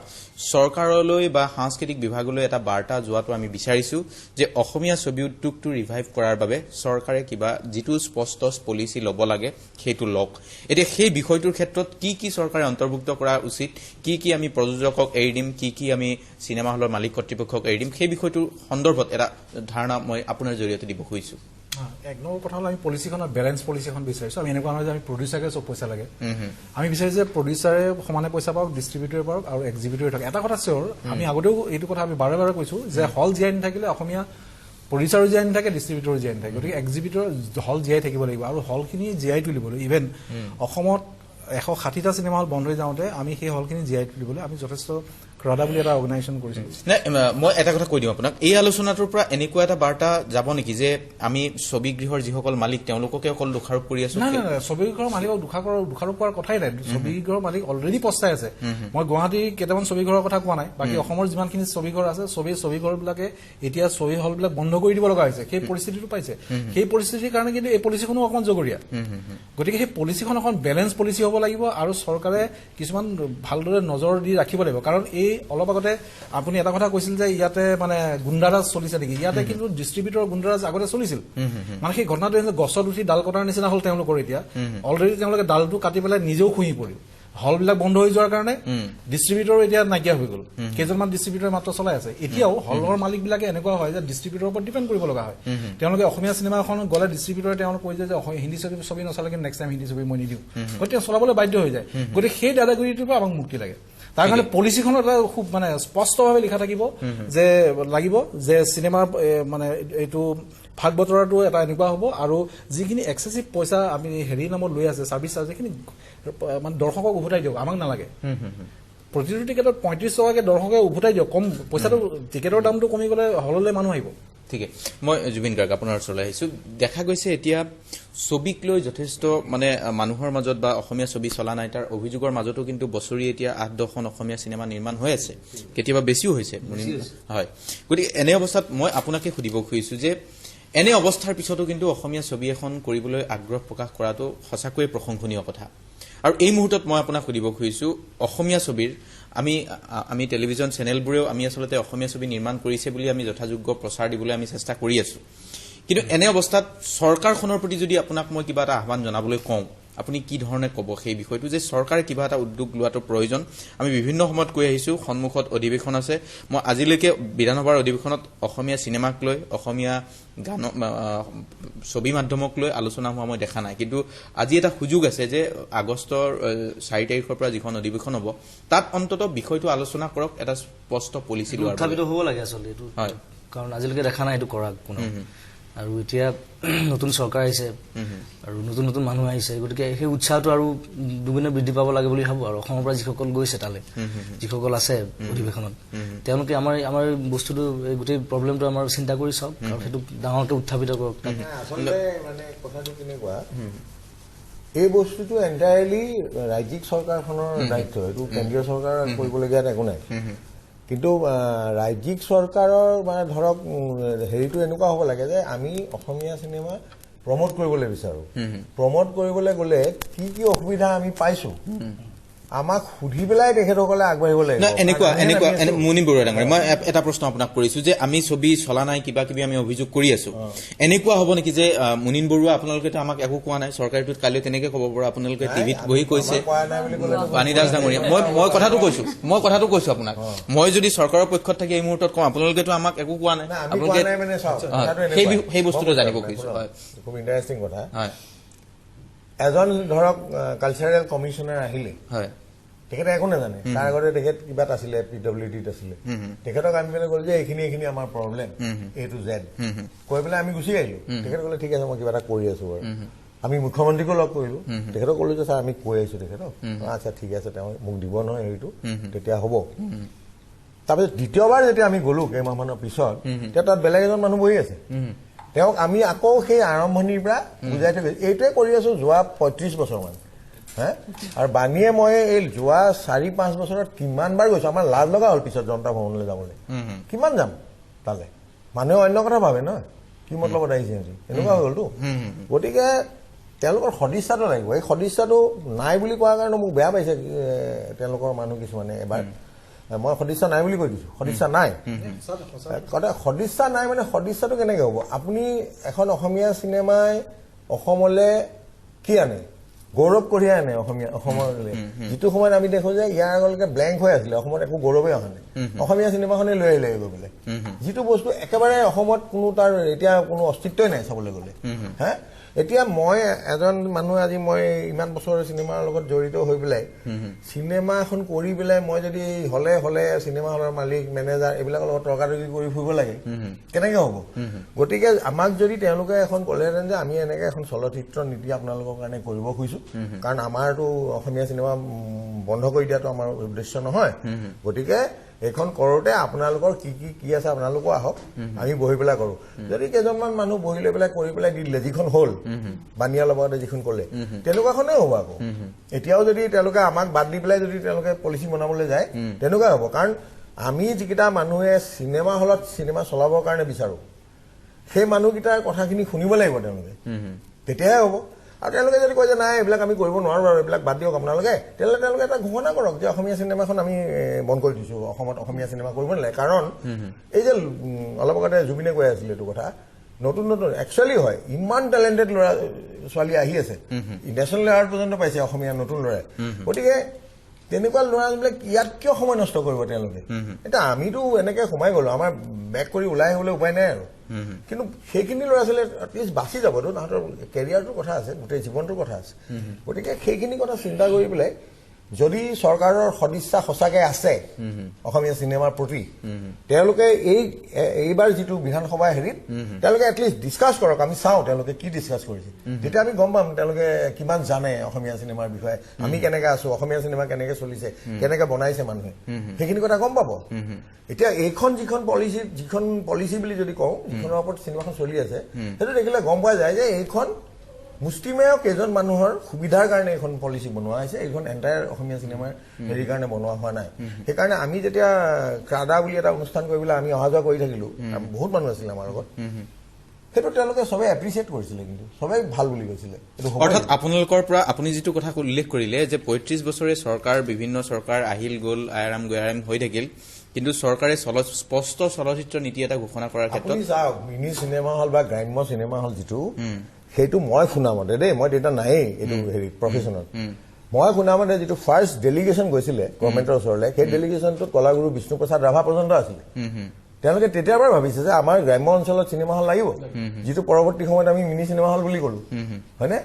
চৰকাৰলৈ বা সাংস্কৃতিক বিভাগলৈ এটা বাৰ্তা যোৱাটো আমি বিচাৰিছো যে অসমীয়া ছবি উদ্যোগটো ৰিভাইভ কৰাৰ বাবে চৰকাৰে কিবা যিটো স্পষ্ট পলিচি ল'ব লাগে সেইটো লওক এতিয়া সেই বিষয়টোৰ ক্ষেত্ৰত কি চৰকাৰে অন্তৰ্ভুক্ত কৰা উচিত কি আমি প্ৰযোজকক এৰি দিম কি আমি চিনেমা হলৰ মালিক কৰ্তৃপক্ষক এৰি দিম সেই বিষয়টোৰ সন্দৰ্ভত এটা ধাৰণা মই আপোনাৰ জৰিয়তে দিব খুজিছো এক নম্বৰ কথা হ'ল আমি পলিচিখনৰ বেলেঞ্চ পলিচি এখন বিচাৰিছো আমি এনেকুৱা নহয় যে আমি প্ৰডিউচাৰকে চব পইচা লাগে আমি বিচাৰিছো যে প্ৰডিউচাৰে সমানে পইচা পাওক ডিষ্ট্ৰিবিউটৰে পাওক আৰু এক্সিবিউটৰে থাকক এটা কথা চিয়ৰ আমি আগতেও এইটো কথা আমি বাৰে বাৰে কৈছো যে হল জীয়াই নাথাকিলে অসমীয়া প্ৰডিউচাৰো জীয়াই নাথাকে ডিষ্ট্ৰিবিউটৰো জীয়াই নাথাকে গতিকে এক্সিবিউটৰ হল জীয়াই থাকিব লাগিব আৰু হলখিনি জীয়াই তুলিবলৈ ইভেন অসমত 160টা চিনেমা হল বন্ধ হৈ যাওঁতে আমি সেই হলখিনি জীয়াই তুলিবলৈ আমি যথেষ্ট ক্ৰডা বুলি এটা অৰ্গেনাইজেশ্যন কৰিছো মই এটা কথা কৈ দিম আপোনাক এই আলোচনাটোৰ পৰা এনেকুৱা এটা বাৰ্তা যাব নেকি যে আমি ছবি গৃহৰ যিসকল মালিক তেওঁলোককে অকল দোষাৰোপ কৰি আছো নাই ছবি গৃহৰ মালিকক দোষাৰোপ কৰাৰ কথাই নাই ছবি গৃহৰ মালিক অলৰেডি পস্তাই আছে মই গুৱাহাটীৰ কেইটামান ছবি ঘৰৰ কথা কোৱা নাই বাকী অসমৰ যিমানখিনি ছবি ঘৰ আছে ছবি ঘৰবিলাকে এতিয়া ছবি হলবিলাক বন্ধ কৰি দিব লগা হৈছে সেই পৰিস্থিতিটো পাইছে সেই পৰিস্থিতিৰ কাৰণে কিন্তু এই পলিচিখনো অকণমান জগৰীয়া গতিকে সেই পলিচিখন অকণ বেলেঞ্চ পলিচি হ'ব লাগিব আৰু চৰকাৰে কিছুমান ভালদৰে নজৰ দি ৰাখিব লাগিব কাৰণ এই অলপ আগতে আপুনি এটা কথা কৈছিল যে ইয়াতে মানে গুণ্ডাৰাজ চলিছে নেকি ইয়াতে কিন্তু ডিষ্ট্ৰিবিউটৰ গুণ্ডাৰাজ আগতে চলিছিল মানে সেই ঘটনাটো গছত উঠি ডাল কটাৰ নিচিনা হ'ল তেওঁলোকৰ এতিয়া অলৰেডি তেওঁলোকে ডালটো কাটি পেলাই নিজেও খুঁহি পৰিল হলবিলাক বন্ধ হৈ যোৱাৰ কাৰণে ডিষ্ট্ৰিবিউটৰ এতিয়া নাইকিয়া হৈ গ'ল কেইজনমান ডিষ্ট্ৰিবিউটৰে মাত্ৰ চলাই আছে এতিয়াও হলৰ মালিকবিলাকে এনেকুৱা হয় যে ডিষ্ট্ৰিবিউটৰৰ ওপৰত ডিপেণ্ড কৰিব লগা হয় তেওঁলোকে অসমীয়া চিনেমা এখন গ'লে ডিষ্ট্ৰিবিউটৰে তেওঁলোকে কৈ যায় যে হিন্দী ছবি নচলে কিন্তু নেক্সট টাইম হিন্দী ছবি মই নিদিওঁ গতিকে চলাবলৈ বাধ্য হৈ যায় গতিকে সেই দাদাগিৰিটোৰ পৰা আমাক মুক্তি লাগে তাৰ কাৰণে পলিচিখনত এটা খুব মানে স্পষ্টভাৱে লিখা থাকিব যে লাগিব যে চিনেমাৰ মানে এইটো ভাগ বতৰাটো এটা এনেকুৱা হ'ব আৰু যিখিনি এক্সেচিভ পইচা আমি হেৰি নামত লৈ আছে ছাৰ্ভিচ চাৰ্জ সেইখিনি মানে দৰ্শকক উভতাই দিয়ক আমাক নালাগে প্ৰতিটো টিকেটত 35 টকাকৈ দৰ্শকে উভতাই দিয়ক কম পইচাটো টিকেটৰ দামটো কমি গ'লে হললৈ মানুহ আহিব ঠিক আছে মই জুবিন গাৰ্গ আপোনাৰ ওচৰলৈ আহিছো দেখা গৈছে এতিয়া ছবিক লৈ যথেষ্ট মানে মানুহৰ মাজত বা অসমীয়া ছবি চলা নাই তাৰ অভিযোগৰ মাজতো কিন্তু বছৰি এতিয়া 8-10খন অসমীয়া চিনেমা নিৰ্মাণ হৈ আছে কেতিয়াবা বেছিও হৈছে হয় গতিকে এনে অৱস্থাত মই আপোনাকে সুধিব খুজিছো যে এনে অৱস্থাৰ পিছতো কিন্তু অসমীয়া ছবি এখন কৰিবলৈ আগ্ৰহ প্ৰকাশ কৰাটো সঁচাকৈয়ে প্ৰশংসনীয় কথা আৰু এই মুহূৰ্তত মই আপোনাক সুধিব খুজিছো অসমীয়া ছবিৰ আমি টেলিভিছন চেনেলবোৰেও আমি আচলতে অসমীয়া ছবি নিৰ্মাণ কৰিছে বুলি আমি যথাযোগ্য প্ৰচাৰ দিবলৈ আমি চেষ্টা কৰি আছো কিন্তু এনে অৱস্থাত চৰকাৰখনৰ প্ৰতি যদি আপোনাক মই কিবা এটা আহ্বান জনাবলৈ কওঁ আপুনি কি ধৰণে ক'ব সেই বিষয়টো যে চৰকাৰে কিবা এটা উদ্যোগ লোৱাটো প্ৰয়োজন আমি বিভিন্ন সময়ত কৈ আহিছো সন্মুখত অধিৱেশন আছে মই আজিলৈকে বিধানসভাৰ অধিৱেশনত অসমীয়া চিনেমাক লৈ অসমীয়া গান ছবি মাধ্যমক লৈ আলোচনা হোৱা মই দেখা নাই কিন্তু আজি এটা সুযোগ আছে যে আগষ্টৰ 4 তাৰিখৰ পৰা যিখন অধিৱেশন হ'ব তাত অন্তত বিষয়টো আলোচনা কৰক এটা স্পষ্ট পলিচি লোৱাৰ উত্থাপিত হ'ব লাগে আচলতে এইটো হয় কাৰণ আজিলৈকে দেখা নাই এইটো কৰা কোনো আৰু এতিয়া নতুন চৰকাৰ আহিছে আৰু নতুন নতুন মানুহ আহিছে গতিকে সেই উৎসাহটো আৰু দুগুণে বৃদ্ধি পাব লাগে বুলি ভাবোঁ আৰু অসমৰ পৰা যিসকল গৈছে তালৈ যিসকল আছে অধিৱেশনত তেওঁলোকে আমাৰ বস্তুটো গোটেই প্ৰব্লেমটো আমাৰ চিন্তা কৰি চাওক আৰু সেইটো ডাঙৰকৈ উত্থাপিত কৰক আচলতে মানে কথাটো কেনেকুৱা এই বস্তুটো এণ্টায়াৰলি ৰাজ্যিক চৰকাৰখনৰ দায়িত্ব এইটো কেন্দ্ৰীয় চৰকাৰ কৰিবলগীয়া একো নাই কিন্তু ৰাজ্যিক চৰকাৰৰ মানে ধৰক হেৰিটো এনেকুৱা হ'ব লাগে যে আমি অসমীয়া চিনেমা প্ৰমোট কৰিবলৈ বিচাৰোঁ প্ৰমোট কৰিবলৈ গ'লে কি অসুবিধা আমি পাইছোঁ আমাক সুধি পেলাই তেখেতসকলে আগবাঢ়িব লাগিব এনেকুৱা মুনিম বৰুৱা ডাঙৰীয়া মই এটা প্ৰশ্ন আপোনাক কৰিছো যে আমি ছবি চলা নাই কিবা কিবি আমি অভিযোগ কৰি আছো এনেকুৱা হ'ব নেকি যে মুনিন বৰুৱা আপোনালোকেতো আমাক একো কোৱা নাই চৰকাৰটোত কাইলৈ তেনেকে ক'ব পৰা আপোনালোকে টিভিত বহি কৈছে পানীদাস ডাঙৰীয়া মই কথাটো কৈছো আপোনাক মই যদি চৰকাৰৰ পক্ষত থাকি এই মুহূৰ্তত কওঁ আপোনালোকেতো আমাক একো কোৱা নাই আপোনালোকে সেই বস্তুটো জানিব খুজিছো খুব ইণ্টাৰেষ্টিং কথা এজন ধৰক কালচাৰেল কমিশ্যনাৰ আহিলে তেখেতে একো নাজানে তাৰ আগতে তেখেত কিবাত আছিলে PWDত আছিলে তেখেতক আমি মানে ক'লো যে এইখিনি আমাৰ প্ৰব্লেম A to Z কৈ পেলাই আমি গুচি আহিলো তেখেতে ক'লে ঠিক আছে মই কিবা এটা কৰি আছো বাৰু আমি মুখ্যমন্ত্ৰীকো লগ কৰিলো তেখেতক ক'লো যে ছাৰ আমি কৈ আহিছো তেখেতক আচ্ছা ঠিক আছে তেওঁ মোক দিব নহয় হেৰিটো তেতিয়া হ'ব তাৰপিছত দ্বিতীয়বাৰ যেতিয়া আমি গ'লো কেইমাহমানৰ পিছত তেতিয়া তাত বেলেগ এজন মানুহ বহি আছে তেওঁক আমি আকৌ সেই আৰম্ভণিৰ পৰা বুজাই থৈ এইটোৱে কৰি আছো যোৱা 35 বছৰমান হা আৰু বাণীয়ে মই এই যোৱা 4-5 বছৰত কিমানবাৰ গৈছো আমাৰ লাজ লগা হ'ল পিছত জনতা ভৱনলৈ যাবলৈ কিমান যাম তালে মানুহে অন্য কথা ভাবে ন কি মতলবত আহিছে এনেকুৱা হৈ গ'লতো গতিকে তেওঁলোকৰ সদিচ্ছাটো লাগিব এই সদিচ্ছাটো নাই বুলি কোৱাৰ কাৰণে মোক বেয়া পাইছে তেওঁলোকৰ মানুহ কিছুমানে এবাৰ মই সদিচ্ছা নাই বুলি কৈ দিছো সদিচ্ছা নাই সদিচ্ছা নাই মানে সদিচ্ছাটো কেনেকৈ হ'ব আপুনি এখন অসমীয়া চিনেমাই অসমলৈ কি আনে গৌৰৱ কঢ়িয়াই আনে অসমলৈ যিটো সময়ত আমি দেখো যে ইয়াৰ আগলৈকে ব্লেংক হৈ আছিলে অসমত একো গৌৰৱেই অহা নাই অসমীয়া চিনেমাখনে লৈ আহিলে গৈ পেলাই যিটো বস্তু একেবাৰে অসমত কোনো তাৰ এতিয়া কোনো অস্তিত্বই নাই চাবলৈ গ'লে হা এতিয়া মই এজন মানুহ আজি মই ইমান বছৰ চিনেমাৰ লগত জড়িত হৈ পেলাই চিনেমা এখন কৰি পেলাই মই যদি হলে চিনেমা হলৰ মালিক মেনেজাৰ এইবিলাকৰ লগত তৰ্কাতৰ্কি কৰি ফুৰিব লাগে কেনেকৈ হ'ব গতিকে আমাক যদি তেওঁলোকে এখন ক'লেহেঁতেন যে আমি এনেকৈ এখন চলচ্চিত্ৰ নীতি আপোনালোকৰ কাৰণে কৰিব খুজিছো কাৰণ আমাৰতো অসমীয়া চিনেমা বন্ধ কৰি দিয়াটো আমাৰ উদ্দেশ্য নহয় গতিকে এইখন কৰোঁতে আপোনালোকৰ কি আছে আপোনালোকো আহক আমি বহি পেলাই কৰোঁ যদি কেইজনমান মানুহ বহি লৈ পেলাই কৰি পেলাই দি দিলে যিখন হ'ল বানিয়াৰ লগতে যিখন ক'লে তেনেকুৱাখনেই হ'ব আকৌ এতিয়াও যদি তেওঁলোকে আমাক বাদ দি পেলাই যদি তেওঁলোকে পলিচি বনাবলৈ যায় তেনেকুৱাই হ'ব কাৰণ আমি যিকেইটা মানুহে চিনেমা হলত চিনেমা চলাবৰ কাৰণে বিচাৰোঁ সেই মানুহকেইটাৰ কথাখিনি শুনিব লাগিব তেওঁলোকে তেতিয়াহে হ'ব আৰু তেওঁলোকে যদি কয় যে নাই এইবিলাক আমি কৰিব নোৱাৰো বাৰু এইবিলাক বাদ দিয়ক আপোনালোকে তেতিয়াহ'লে তেওঁলোকে এটা ঘোষণা কৰক যে অসমীয়া চিনেমাখন আমি বন্ধ কৰি দিছো অসমত অসমীয়া চিনেমা কৰিব নালাগে কাৰণ এই যে অলপ আগতে জুবিনে কৈ আছিলে এইটো কথা নতুন একচুৱেলি হয় ইমান টেলেণ্টেড ল'ৰা ছোৱালী আহি আছে নেশ্যনেল এৱাৰ্ড পৰ্যন্ত পাইছে অসমীয়া নতুন ল'ৰাই গতিকে তেনেকুৱা ল'ৰাবিলাক ইয়াত কিয় সময় নষ্ট কৰিব তেওঁলোকে এতিয়া আমিতো এনেকে সোমাই গ'লো আমাৰ বেক কৰি ওলাই আহিবলৈ উপায় নাই আৰু কিন্তু সেইখিনি ল'ৰা ছোৱালী এটলিষ্ট বাচি যাবতো তাহাঁতৰ কেৰিয়াৰটোৰ কথা আছে গোটেই জীৱনটোৰ কথা আছে গতিকে সেইখিনি কথা চিন্তা কৰি পেলাই যদি চৰকাৰৰ সদিচ্ছা সঁচাকৈ আছে অসমীয়া চিনেমাৰ প্ৰতি তেওঁলোকে এইবাৰ যিটো বিধানসভা হেৰিত তেওঁলোকে এটলিষ্ট ডিছকাছ কৰক আমি চাওঁ তেওঁলোকে কি ডিছকাছ কৰিছে তেতিয়া আমি গম পাম তেওঁলোকে কিমান জানে অসমীয়া চিনেমাৰ বিষয়ে আমি কেনেকৈ আছো অসমীয়া চিনেমা কেনেকৈ চলিছে কেনেকৈ বনাইছে মানুহে সেইখিনি কথা গম পাব এতিয়া যিখন পলিচি বুলি যদি কওঁ যিখনৰ ওপৰত চিনেমাখন চলি আছে সেইটো দেখিলে গম পোৱা যায় যে এইখন মুষ্টিমেয় কেইজন মানুহৰ সুবিধাৰ কাৰণে এইখন পলিচি বনোৱা হৈছে এইখন এণ্টায়াৰ অসমীয়া চিনেমাৰ হেৰিৰ কাৰণে বনোৱা হোৱা নাই সেইকাৰণে আমি যেতিয়া ক্ৰাডা বুলি এটা অনুষ্ঠান কৰিবলৈ আমি অহা যোৱা কৰি থাকিলো বহুত মানুহ আছিলে আমাৰ লগত সেইটো তেওঁলোকে সবে এপ্ৰিচিয়েট কৰিছিলে কিন্তু সবেই ভাল বুলি কৈছিলে অৰ্থাৎ আপোনালোকৰ পৰা আপুনি যিটো কথা উল্লেখ কৰিলে যে 35 বছৰে চৰকাৰ বিভিন্ন চৰকাৰ আহিল গ'ল আয়াৰাম গয়াৰাম হৈ থাকিল কিন্তু চৰকাৰে স্পষ্ট চলচ্চিত্ৰ নীতি এটা ঘোষণা কৰাৰ ক্ষেত্ৰত আপুনি চাওক মিনি চিনেমা হল বা গ্ৰাম্য চিনেমা হল যিটো সেইটো মই শুনা মতে দেই মই তেতিয়া নায়েই এইটো হেৰি প্ৰফেশ্যনত মই শুনা মতে যিটো ফাৰ্ষ্ট ডেলিগেশ্যন গৈছিলে গভৰ্ণমেণ্টৰ ওচৰলৈ সেই ডেলিগেশ্যনটোত কলাগুৰু বিষ্ণুপ্ৰসাদ ৰাভা পৰ্যন্ত আছিলে তেওঁলোকে তেতিয়াৰ পৰা ভাবিছে যে আমাৰ গ্ৰাম্য অঞ্চলত চিনেমা হল লাগিব যিটো পৰৱৰ্তী সময়ত আমি মিনি চিনেমা হল বুলি ক'লো হয়নে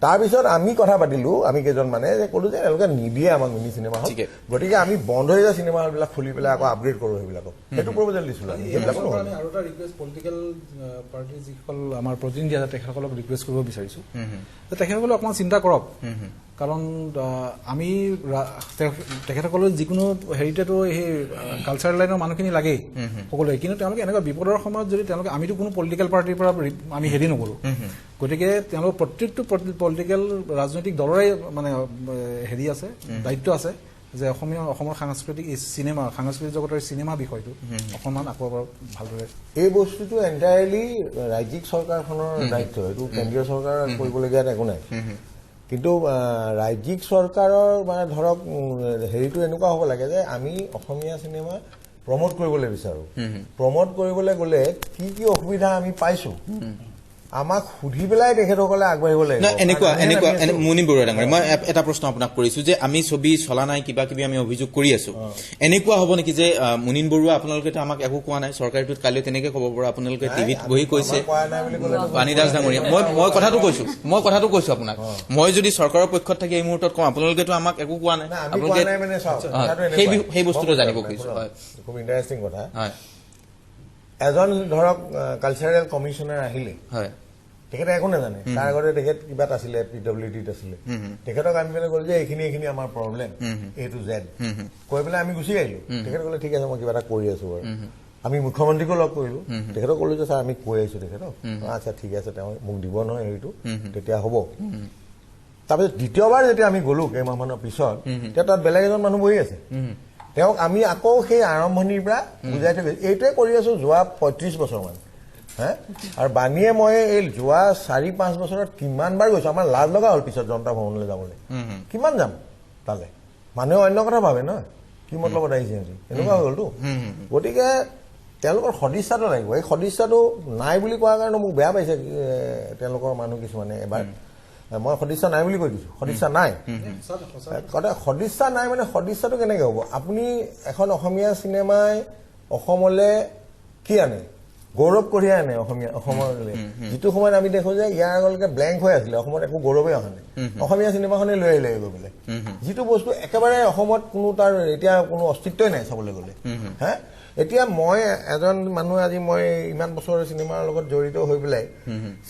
তাৰপিছত আমি কথা পাতিলো আমি কেইজন মানে যে ক'লো যে তেওঁলোকে নিদিয়ে আমাক মিনি চিনেমা হল গতিকে আমি বন্ধ হৈ যোৱা চিনেমা হলবিলাক খুলি পেলাই আকৌ আপগ্ৰেড কৰোঁ সেইবিলাকক সেইটো প্ৰপ'জেল দিছিলো আমি সেইবিলাকো আৰু এটা ৰিকুৱেষ্ট পলিটিকেল পাৰ্টিৰ যিসকল আমাৰ প্ৰতিনিধি আছে তেখেতসকলক ৰিকুৱেষ্ট কৰিব বিচাৰিছো যে তেখেতসকলে অকণমান চিন্তা কৰক কাৰণ আমি তেখেতসকলৰ যিকোনো হেৰিতেতো সেই কালচাৰেল লাইনৰ মানুহখিনি লাগেই সকলোৱে কিন্তু তেওঁলোকে এনেকুৱা বিপদৰ সময়ত যদি তেওঁলোকে আমিতো কোনো পলিটিকেল পাৰ্টিৰ পৰা আমি হেৰি নকৰোঁ গতিকে তেওঁলোকৰ প্ৰত্যেকটো পলিটিকেল ৰাজনৈতিক দলৰে মানে হেৰি আছে দায়িত্ব আছে যে অসমৰ সাংস্কৃতিক জগতৰ চিনেমা বিষয়টো অকণমান আকৌ ভালদৰে এই বস্তুটো এণ্টায়াৰলি ৰাজ্যিক চৰকাৰখনৰ দায়িত্ব এইটো কেন্দ্ৰীয় চৰকাৰ কৰিবলগীয়া একো নাই কিন্তু ৰাজ্যিক চৰকাৰৰ মানে ধৰক হেৰিটো এনেকুৱা হ'ব লাগে যে আমি অসমীয়া চিনেমা প্ৰমোট কৰিবলৈ বিচাৰোঁ প্ৰমোট কৰিবলৈ গ'লে কি অসুবিধা আমি পাইছোঁ আমাক সুধি পেলাই তেখেতসকলে আগবাঢ়িব লাগিব এনেকুৱা মুনি বৰুৱা ডাঙৰীয়া মই এটা প্ৰশ্ন আপোনাক কৰিছো যে আমি ছবি চলা নাই কিবা কিবি আমি অভিযোগ কৰি আছো এনেকুৱা হ'ব নেকি যে মুনিন বৰুৱা আপোনালোকেতো আমাক একো কোৱা নাই চৰকাৰীটোত কালি তেনেকে ক'ব পৰা আপোনালোকে টিভিত বহি কৈছে বাণীদাস ডাঙৰীয়া মই কথাটো কৈছো আপোনাক মই যদি চৰকাৰৰ পক্ষত থাকি এই মুহূৰ্তত কওঁ আপোনালোকেতো আমাক একো কোৱা নাই আপোনালোকে সেই বস্তুটো জানিব খুজিছো খুব ইণ্টাৰেষ্টিং কথা এজন ধৰক কালচাৰেল কমিশ্যনাৰ আহিলে তেখেতে একো নাজানে তাৰ আগতে তেখেত কিবাত আছিলে PWDত আছিলে তেখেতক আমি পেলাই ক'লো যে এইখিনি আমাৰ প্ৰব্লেম A to Z কৈ পেলাই আমি গুচি আহিলো তেখেতে ক'লে ঠিক আছে মই কিবা এটা কৰি আছো বাৰু আমি মুখ্যমন্ত্ৰীকো লগ কৰিলো তেখেতক ক'লো যে ছাৰ আমি কৈ আহিছো তেখেতক আচ্ছা ঠিক আছে তেওঁ মোক দিব নহয় হেৰিটো তেতিয়া হ'ব তাৰপিছত দ্বিতীয়বাৰ যেতিয়া আমি গ'লো কেইমাহমানৰ পিছত তেতিয়া তাত বেলেগ এজন মানুহ বহি আছে তেওঁক আমি আকৌ সেই আৰম্ভণিৰ পৰা বুজাই থৈ গৈছো এইটোৱে কৰি আছো যোৱা 35 বছৰমান আৰু বাণীয়ে মই এই যোৱা 4-5 বছৰত কিমানবাৰ গৈছো আমাৰ লাজ লগা হ'ল পিছত জনতা ভৱনলৈ যাবলৈ কিমান যাম তালে মানুহে অন্য কথা ভাবে ন কি মতলবত আহিছে এনেকুৱা হৈ গ'লতো গতিকে তেওঁলোকৰ সদিচ্ছাটো লাগিব এই সদিচ্ছাটো নাই বুলি কোৱাৰ কাৰণে মোক বেয়া পাইছে তেওঁলোকৰ মানুহ কিছুমানে এবাৰ মই সদিচ্ছা নাই বুলি কৈ দিছো সদিচ্ছা নাই সদিচ্ছা নাই মানে সদিচ্ছাটো কেনেকে হ'ব আপুনি এখন অসমীয়া চিনেমাই অসমলৈ কি আনে গৌৰৱ কঢ়িয়াই আনে অসমলৈ যিটো সময়ত আমি দেখো যে ইয়াৰ আগলৈকে ব্লেংক হৈ আছিলে অসমত একো গৌৰৱেই অহা নাই অসমীয়া চিনেমাখনে লৈ আহিলে গৈ পেলাই যিটো বস্তু একেবাৰে অসমত কোনো তাৰ এতিয়া কোনো অস্তিত্বই নাই চাবলৈ গ'লে এতিয়া মই এজন মানুহ আজি মই ইমান বছৰ চিনেমাৰ লগত জড়িত হৈ পেলাই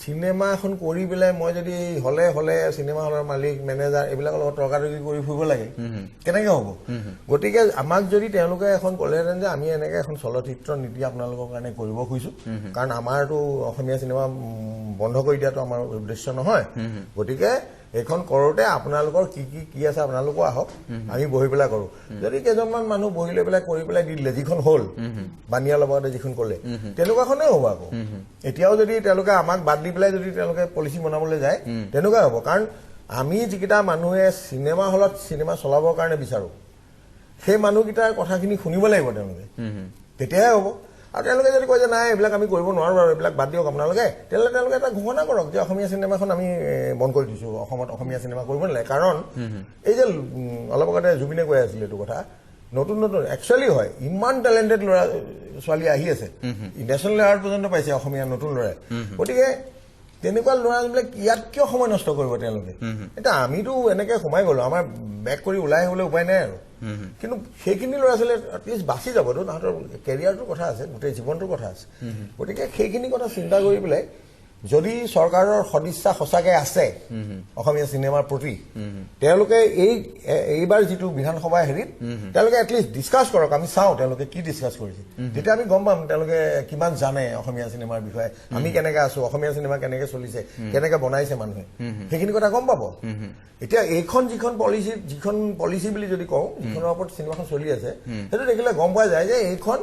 চিনেমা এখন কৰি পেলাই মই যদি হলে চিনেমা হলৰ মালিক মেনেজাৰ এইবিলাকৰ লগত তৰ্কাতৰ্কি কৰি ফুৰিব লাগে কেনেকে হ'ব গতিকে আমাক যদি তেওঁলোকে এখন ক'লেহেঁতেন যে আমি এনেকে এখন চলচ্চিত্ৰ নীতি আপোনালোকৰ কাৰণে কৰিব খুজিছো কাৰণ আমাৰতো অসমীয়া চিনেমা বন্ধ কৰি দিয়াটো আমাৰ উদ্দেশ্য নহয় গতিকে এইখন কৰোতে আপোনালোকৰ কি আছে আপোনালোকো আহক আমি বহি পেলাই কৰো যদি কেইজনমান মানুহ বহি লৈ পেলাই কৰি পেলাই দি দিলে যিখন হ'ল বানিয়াৰ লগতে যিখন ক'লে তেনেকুৱাখনে হ'ব আকৌ এতিয়াও যদি তেওঁলোকে আমাক বাদ দি পেলাই যদি তেওঁলোকে পলিচি বনাবলৈ যায় তেনেকুৱা হ'ব কাৰণ আমি যিকেইটা মানুহে চিনেমা হলত চিনেমা চলাবৰ কাৰণে বিচাৰো সেই মানুহকেইটাৰ কথাখিনি শুনিব লাগিব তেওঁলোকে তেতিয়াহে হ'ব আৰু তেওঁলোকে যদি কয় যে নাই এইবিলাক আমি কৰিব নোৱাৰো আৰু এইবিলাক বাদ দিয়ক আপোনালোকে তেতিয়াহ'লে তেওঁলোকে এটা ঘোষণা কৰক যে অসমীয়া চিনেমাখন আমি বন্ধ কৰি দিছো অসমত অসমীয়া চিনেমা কৰিব নালাগে কাৰণ এই যে অলপ আগতে জুবিনে কৈ আছিলে এইটো কথা নতুন একচুৱেলি হয় ইমান টেলেণ্টেড ল'ৰা ছোৱালী আহি আছে নেশ্যনেল এৱাৰ্ড পৰ্যন্ত পাইছে অসমীয়া নতুন ল'ৰাই গতিকে তেনেকুৱা ল'ৰাবিলাক ইয়াত কিয় সময় নষ্ট কৰিব তেওঁলোকে এতিয়া আমিতো এনেকে সোমাই গ'লো আমাৰ বেক কৰি ওলাই আহিবলৈ উপায় নাই আৰু কিন্তু সেইখিনি ল'ৰা ছোৱালী এটলিষ্ট বাচি যাবতো তাহাঁতৰ কেৰিয়াৰটোৰ কথা আছে গোটেই জীৱনটোৰ কথা আছে গতিকে সেইখিনি কথা চিন্তা কৰি পেলাই যদি চৰকাৰৰ সদিচ্ছা সঁচাকৈ আছে অসমীয়া চিনেমাৰ প্ৰতি তেওঁলোকে এইবাৰ যিটো বিধানসভা হেৰিত তেওঁলোকে এটলিষ্ট ডিছকাছ কৰক আমি চাওঁ তেওঁলোকে কি ডিছকাছ কৰিছে তেতিয়া আমি গম পাম তেওঁলোকে কিমান জানে অসমীয়া চিনেমাৰ বিষয়ে আমি কেনেকে আছো অসমীয়া চিনেমা কেনেকে চলিছে কেনেকে বনাইছে মানুহে সেইখিনি কথা গম পাব এতিয়া যিখন পলিচি বুলি যদি কওঁ যিখনৰ ওপৰত চিনেমাখন চলি আছে সেইটো দেখিলে গম পোৱা যায় যে এইখন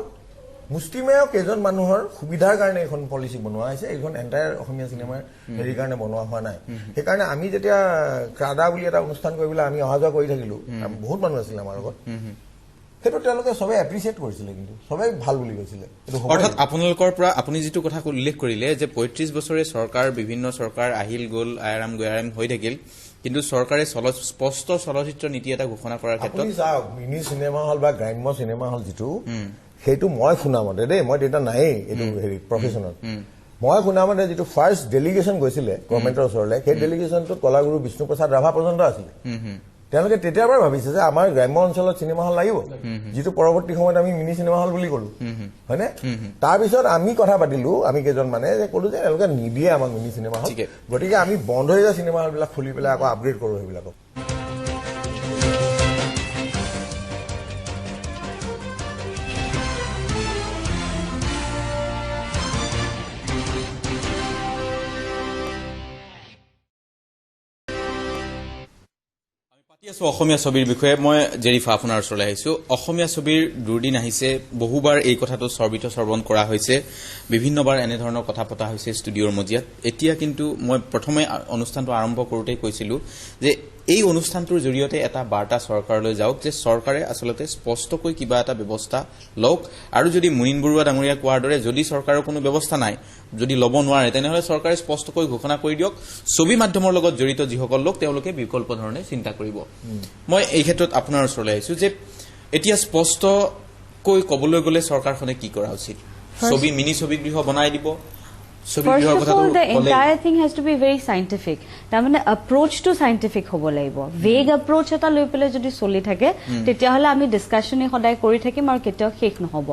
মুষ্টিমেয় কেইজন মানুহৰ সুবিধাৰ কাৰণে এইখন পলিচি বনোৱা হৈছে এইখন এণ্টায়াৰ অসমীয়া চিনেমাৰ হেৰিৰ কাৰণে বনোৱা হোৱা নাই সেইকাৰণে আমি যেতিয়া ক্ৰাডা বুলি এটা অনুষ্ঠান কৰিবলৈ আমি অহা যোৱা কৰি থাকিলো বহুত মানুহ আছিলে আমাৰ লগত সেইটো তেওঁলোকে সবেই এপ্ৰিচিয়েট কৰিছিলে কিন্তু সবেই ভাল বুলি কৈছিলে অৰ্থাৎ আপোনালোকৰ পৰা আপুনি যিটো কথা উল্লেখ কৰিলে যে 35 বছৰে চৰকাৰ বিভিন্ন চৰকাৰ আহিল গ'ল আয়াৰাম গয়াৰাম হৈ থাকিল কিন্তু চৰকাৰে স্পষ্ট চলচ্চিত্ৰ নীতি এটা ঘোষণা কৰাৰ ক্ষেত্ৰত চাওক মিনি চিনেমা হল বা গ্ৰাম্য চিনেমা হল যিটো সেইটো মই শুনা মতে দেই মই তেতিয়া নায়েই এইটো হেৰি প্ৰফেশ্যনেল মই শুনা মতে যিটো ফাৰ্ষ্ট ডেলিগেশ্যন গৈছিলে গভৰ্ণমেণ্টৰ ওচৰলৈ সেই ডেলিগেশ্যনটোত কলাগুৰু বিষ্ণুপ্ৰসাদ ৰাভা পৰ্যন্ত আছিলে তেওঁলোকে তেতিয়াৰ পৰা ভাবিছে যে আমাৰ গ্ৰাম্য অঞ্চলত চিনেমা হল লাগিব যিটো পৰৱৰ্তী সময়ত আমি মিনি চিনেমা হল বুলি ক'লো হয়নে তাৰপিছত আমি কথা পাতিলো আমি কেইজন মানে যে ক'লো যে তেওঁলোকে নিদিয়ে আমাক মিনি চিনেমা হল গতিকে আমি বন্ধ হৈ যোৱা চিনেমা হলবিলাক খুলি পেলাই আকৌ আপগ্ৰেড কৰো সেইবিলাকক অসমীয়া ছবিৰ বিষয়ে মই জেৰিফা আপোনাৰ ওচৰলৈ আহিছো অসমীয়া ছবিৰ দুৰ্দিন আহিছে বহুবাৰ এই কথাটো সৰ্বণ কৰা হৈছে বিভিন্নবাৰ এনে ধৰণৰ কথা পতা হৈছে ষ্টুডিঅ'ৰ মজিয়াত এতিয়া কিন্তু মই প্ৰথমে অনুষ্ঠানটো আৰম্ভ কৰোঁতেই কৈছিলো যে এই অনুষ্ঠানটোৰ জৰিয়তে এটা বাৰ্তা চৰকাৰলৈ যাওক যে চৰকাৰে আচলতে স্পষ্টকৈ কিবা এটা ব্যৱস্থা লওক আৰু যদি মুনীন বৰুৱা ডাঙৰীয়া কোৱাৰ দৰে যদি চৰকাৰৰ কোনো ব্যৱস্থা নাই যদি ল'ব নোৱাৰে তেনেহলে চৰকাৰে স্পষ্টকৈ ঘোষণা কৰি দিয়ক ছবি মাধ্যমৰ লগত জড়িত যিসকল লোক তেওঁলোকে বিকল্প ধৰণে চিন্তা কৰিব মই এই ক্ষেত্ৰত আপোনাৰ ওচৰলৈ আহিছো যে এতিয়া স্পষ্টকৈ ক'বলৈ গ'লে চৰকাৰখনে কি কৰা উচিত ছবি মিনি ছবি গৃহ বনাই দিব First of all, the entire thing has to be very scientific. তাৰমানে approach to scientific হ'ব লাগিব. Vague approach এটা লৈ পেলাই যদি চলি থাকে তেতিয়াহ'লে আমি ডিসকাশন সদায় কৰি থাকিম আৰু কেতিয়াও শেষ নহ'ব.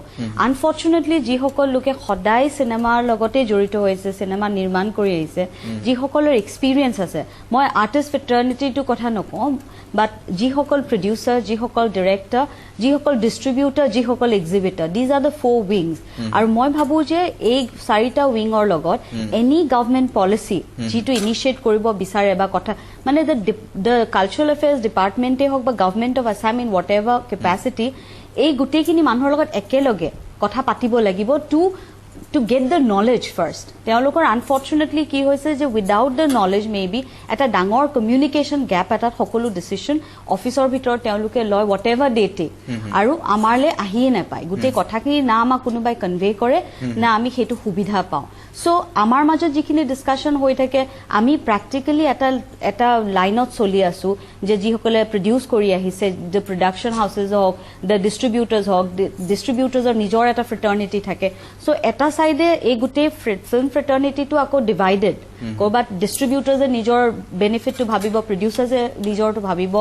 Unfortunately, যিসকল লোকে সদায় সিনেমাৰ লগতে জড়িত হৈছে সিনেমা নিৰ্মাণ কৰি আহিছে যিসকলৰ এক্সপিৰিয়েন্স আছে মই আৰ্টিষ্ট ফ্ৰেটাৰ্নিটিটো কথা নকওঁ বাট যিসকল প্ৰডিউচাৰ যিসকল ডিৰেক্টৰ যিসকল ডিষ্ট্ৰিবিউটৰ যিসকল এক্সিবিটৰ দিজ আৰ দ্য 4 উইংছ আৰু মই ভাবো যে এই 4টা উইঙৰ লগত এনি গভৰ্নমেন্ট পলিচি যিটো ইনিশিয়েট কৰিব বিচাৰে বা কথা মানে দ্য কালচাৰেল এফেয়াৰ্ছ ডিপাৰ্টমেণ্টে হওক বা government of Assam in what ever capacity এই গোটেইখিনি মানুহৰ লগত একেলগে কথা পাতিব লাগিব to get the knowledge first. তেওঁলোকৰ unfortunately কি হৈছে যে without the knowledge maybe এটা ডাঙৰ communication gap এটা সকলো decision অফিচৰ ভিতৰত তেওঁলোকে লয় whatever they take আৰু আমাৰলে আহিয়ে নাপায় গোটেই কথাখিনি না আমাক কোনোবাই কনভে কৰে না আমি সেইটো সুবিধা পাওঁ সো আমাৰ মাজত যিখিনি ডিসকাশন হৈ থাকে আমি প্ৰ্যাকটিক্যালি এটা লাইনত চলি আছো যে যিসকলে প্ৰডিউস কৰি আহিছে দ্য প্ৰডাকশন হাউসেস হওক দ্য ডিস্ট্ৰিবিউটৰ্স হওক ডিস্ট্ৰিবিউটৰ্সৰ নিজৰ এটা ফ্ৰেটাৰ্নিটি থাকে সো এটা সাইডে এই গোটেই ফিল্ম ফ্ৰেটাৰ্নিটিটো আকৌ ডিভাইডেড কৰবাত ডিস্ট্ৰিবিউটৰ্সে নিজৰ বেনিফিটটো ভাবিব প্ৰডিউচাৰ্সে নিজৰটো ভাবিব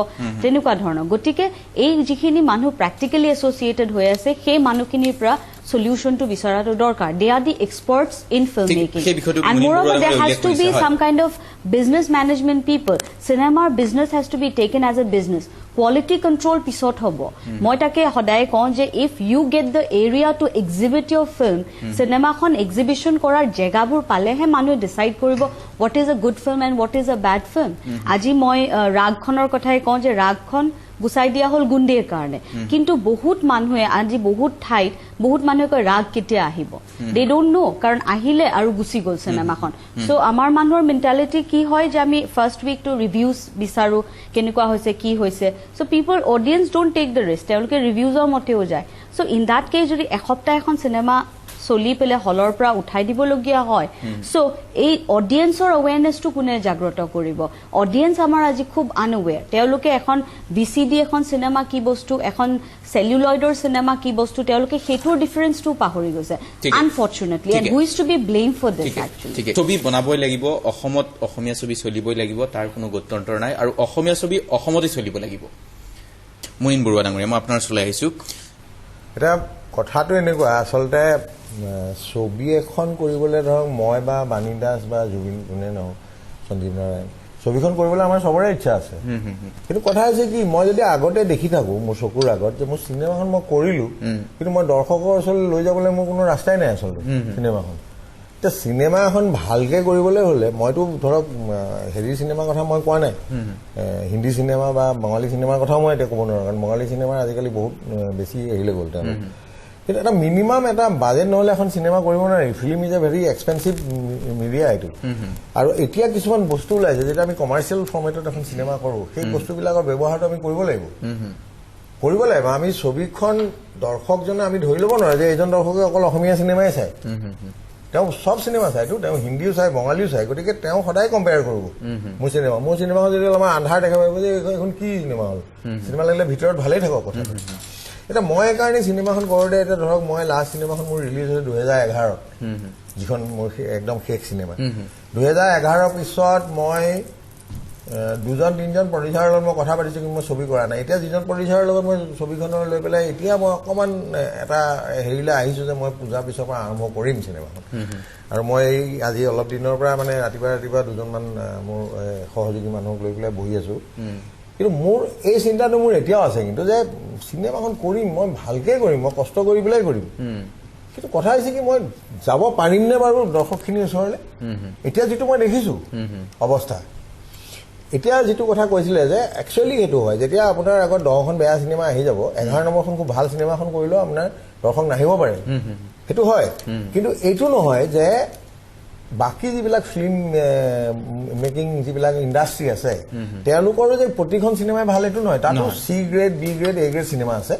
তেনেকুৱা ধৰণৰ গতিকে এই যিখিনি মানুহ প্ৰ্যাকটিক্যালি এছ'চিয়েটেড হৈ আছে সেই মানুহখিনিৰ পৰা solution to বিচাৰাটো দৰকাৰ they are the experts in filmmaking and moreover there has to be some kind of business management people cinema business has to be taken as a business quality control pisot hobo moi take hoday kon je if you get the area to exhibit your film cinema khon exhibition korar jegabur pale he manu decide koribo what is a good film and what is a bad film aji moi rag khonor kothai kon je rag khon গুছাই দিয়া হল গুন্ডেৰ কাৰণে কিন্তু বহুত মানুহে আজি বহুত ঠাইত বহুত মানুহে কয় ৰাগ কেতিয়া আহিব দে ডোন্ট নো কাৰণ আহিলে আৰু গুছি গল সিনেমাখন সো আমাৰ মানুহৰ মেন্টালিটি কি হয় যে আমি ফাৰ্স্ট উইক টু ৰিভিউজ বিচাৰো কেনেকুৱা হৈছে কি হৈছে so people audience don't take the risk তেওঁলোকে ৰিভিউজৰ মতেও যায় সো ইন দ্যাট কেছ যদি এসপ্তাহ এখন সিনেমা চলি পেলে হলৰ পৰা উঠাই দিবলগীয়া হয় সো এই অডিয়েন্সৰ অৱেৰনেছটো কোনে জাগ্ৰত কৰিব অডিয়েন্স আমাৰ আজি খুব আনৱেৰ তেওঁলোকে এখন বিসিডি এখন সিনেমা কি বস্তু এখন সেলুলয়েডৰ সিনেমা কি বস্তু তেওঁলোকে হেতুৰ ডিফাৰেন্সটো পাহৰি গৈছে unfortunately and who is to be blame for this actually ছবি বনাবই লাগিব অসমত অসমীয়া ছবি চলিবই লাগিব তাৰ কোনো গত্যন্তৰ নাই আৰু অসমীয়া ছবি অসমতে চলিব লাগিব মুনীন বৰুৱা ডাঙৰীয়া মই আপোনাৰ ওচৰলৈ আহিছো এটা কথাটো এনেকুৱা আচলতে ছবি এখন কৰিবলৈ ধৰক মই বা বাণী দাস বা জুবিন কোনে নহওক সঞ্জীৱ নাৰায়ণ ছবিখন কৰিবলৈ আমাৰ সবৰে ইচ্ছা আছে কিন্তু কথা হৈছে কি মই যদি আগতে দেখি থাকো মোৰ চকুৰ আগত যে মোৰ চিনেমাখন মই কৰিলো কিন্তু মই দৰ্শকৰ ওচৰলৈ লৈ যাবলৈ মোৰ কোনো ৰাস্তাই নাই আচলতে চিনেমাখন এতিয়া চিনেমা এখন ভালকে কৰিবলৈ হলে মইতো ধৰক হেৰি চিনেমাৰ কথা মই কোৱা নাই হিন্দী চিনেমা বা বঙালী চিনেমাৰ কথাও মই এতিয়া ক'ব নোৱাৰো কাৰণ বঙালী চিনেমাৰ আজিকালি বহুত বেছি হেৰিলৈ গ'ল তেওঁলোক কিন্তু এটা মিনিমাম এটা বাজেট নহলে এখন চিনেমা কৰিব নোৱাৰি film is a very expensive media এইটো আৰু এতিয়া কিছুমান বস্তু ওলাইছে যেটা আমি কমাৰ্চিয়েল ফৰ্মেটত এখন চিনেমা কৰো সেই বস্তুবিলাকৰ ব্যৱহাৰটো আমি কৰিব লাগিব আমি ছবিখন দৰ্শকজনে আমি ধৰি ল'ব নোৱাৰো যে এইজন দৰ্শকে অকল অসমীয়া চিনেমাই চায় তেওঁ সব চিনেমা চাইতো তেওঁ হিন্দীও চাই বঙালীও চাই গতিকে তেওঁ সদায় কম্পেয়াৰ কৰিব মোৰ চিনেমাখন যদি অলপমান আন্ধাৰ দেখা পাব যে এখন কি চিনেমা হ'ল চিনেমা লাগিলে ভিতৰত ভালেই থাকক কথাটো এতিয়া মই এইকাৰণে চিনেমাখন কৰোঁতে এতিয়া ধৰক মই লাষ্ট চিনেমাখন মোৰ ৰিলিজ হৈছে 2011 যিখন মোৰ একদম শেষ চিনেমা 2011 পিছত মই দুজন তিনজন প্ৰডিউচাৰৰ লগত মই কথা পাতিছো কিন্তু মই ছবি কৰা নাই এতিয়া যিজন প্ৰডিউচাৰৰ লগত মই ছবিখনৰ লৈ পেলাই এতিয়া মই অকমান এটা হেৰিলৈ আহিছো যে মই পূজা পিছৰ পৰা আৰম্ভ কৰিম চিনেমাখন আৰু মই আজি অলপ দিনৰ পৰা মানে ৰাতিপুৱা দুজনমান মোৰ সহযোগী মানুহক লৈ পেলাই বহি আছো কিন্তু মোৰ এই চিন্তাটো মোৰ এতিয়াও আছে কিন্তু যে চিনেমাখন কৰিম মই ভালকে কৰিম মই কষ্ট কৰি পেলাই কৰিম কিন্তু কথা হৈছে কি মই যাব পাৰিম নে বাৰু দৰ্শকখিনিৰ ওচৰলৈ এতিয়া যিটো মই দেখিছো অৱস্থা এতিয়া যিটো কথা কৈছিলে যে একচুৱেলি সেইটো হয় যেতিয়া আপোনাৰ আগত 10খন বেয়া চিনেমা আহি যাব 11 নম্বৰখন খুব ভাল চিনেমাখন কৰিলেও আপোনাৰ দৰ্শক নাহিব পাৰে সেইটো হয় কিন্তু এইটো নহয় যে বাকী যিবিলাক ফিল্ম মেকিং যিবিলাক ইণ্ডাষ্ট্ৰী আছে তেওঁলোকৰো যে প্ৰতিখন চিনেমাই ভাল এইটো নহয় তাতো C grade B grade A grade cinema আছে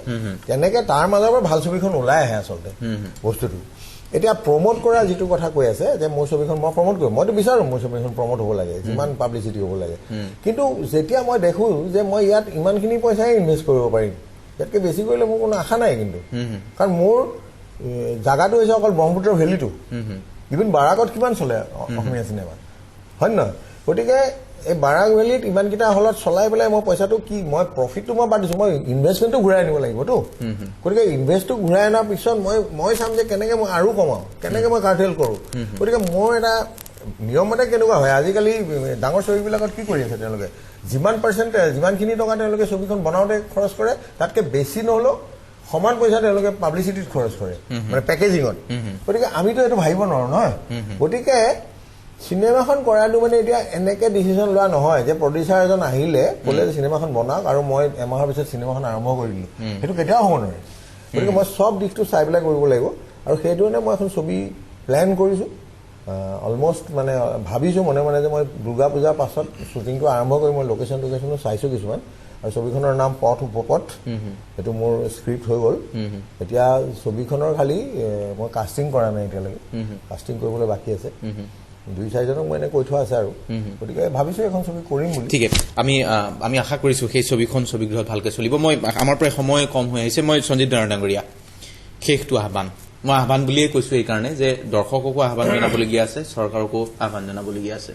তেনেকে তাৰ মাজৰ পৰা ভাল ছবিখন ওলাই আহে আচলতে বস্তুটো এতিয়া প্ৰমোট কৰা যিটো কথা কৈ আছে যে মোৰ ছবিখন মই প্ৰমোট কৰিম মইতো বিচাৰোঁ মোৰ ছবিখন প্ৰমোট হ'ব লাগে যিমান পাব্লিচিটি হ'ব লাগে কিন্তু যেতিয়া মই দেখোঁ যে মই ইয়াত ইমানখিনি পইচাই ইনভেষ্ট কৰিব পাৰিম ইয়াতকৈ বেছি কৰিলে মোৰ কোনো আশা নাই কিন্তু কাৰণ মোৰ জাগাটো হৈছে অকল ব্ৰহ্মপুত্ৰৰ ভেলীটো ইভিন বাৰাকত কিমান চলে অসমীয়া চিনেমা হয় নহয় গতিকে এই বাৰাক ভেলীত ইমানকেইটা হলত চলাই পেলাই মই পইচাটো কি মই প্ৰফিটটো মই বাদ দিছোঁ মই ইনভেষ্টমেণ্টটো ঘূৰাই আনিব লাগিবতো গতিকে ইনভেষ্টটো ঘূৰাই অনাৰ পিছত মই চাম যে কেনেকৈ মই আৰু কমাওঁ কেনেকৈ মই কাৰ্টেল কৰোঁ গতিকে মোৰ এটা নিয়ম মতে কেনেকুৱা হয় আজিকালি ডাঙৰ ছবিবিলাকত কি কৰি আছে তেওঁলোকে যিমান পাৰ্চেণ্টেজ যিমানখিনি টকা তেওঁলোকে ছবিখন বনাওঁতে খৰচ কৰে তাতকৈ বেছি নহ'লেও সমান পইচা তেওঁলোকে পাব্লিচিটিত খৰচ কৰে মানে পেকেজিঙত গতিকে আমিতো এইটো ভাবিব নোৱাৰোঁ নহয় গতিকে চিনেমাখন কৰাটো মানে এতিয়া এনেকৈ ডিচিশ্যন লোৱা নহয় যে প্ৰডিউচাৰ এজন আহিলে ক'লে যে চিনেমাখন বনাওক আৰু মই এমাহৰ পিছত চিনেমাখন আৰম্ভ কৰি দিলোঁ সেইটো কেতিয়াও হ'ব নোৱাৰে গতিকে মই চব দিশটো চাই পেলাই কৰিব লাগিব আৰু সেইটো কাৰণে মই এখন ছবি প্লেন কৰিছোঁ অলমষ্ট মানে ভাবিছোঁ মনে মনে যে মই দুৰ্গা পূজাৰ পাছত শ্বুটিংটো আৰম্ভ কৰি মই লোকেশ্যনো চাইছোঁ কিছুমান আৰু ছবিখনৰ নাম পথ উপপথ সেইটো মোৰ স্ক্ৰিপ্ট হৈ গ'ল এতিয়া ছবিখনৰ খালি মই কাষ্টিং কৰা নাই এতিয়ালৈকে কাষ্টিং কৰিবলৈ বাকী আছে 2-4জনক মই এনে কৈ থোৱা আছে আৰু গতিকে ভাবিছোঁ এখন ছবি কৰিম বুলি ঠিক আছে আমি আশা কৰিছোঁ সেই ছবিখন ছবিগৃহত ভালকৈ চলিব মই আমাৰ পৰা সময় কম হৈ আহিছে মই সঞ্জীৱ ডাঙৰীয়া শেষটো আহ্বান মই আহ্বান বুলিয়ে কৈছোঁ এইকাৰণে যে দৰ্শককো আহ্বান জনাবলগীয়া আছে চৰকাৰকো আহ্বান জনাবলগীয়া আছে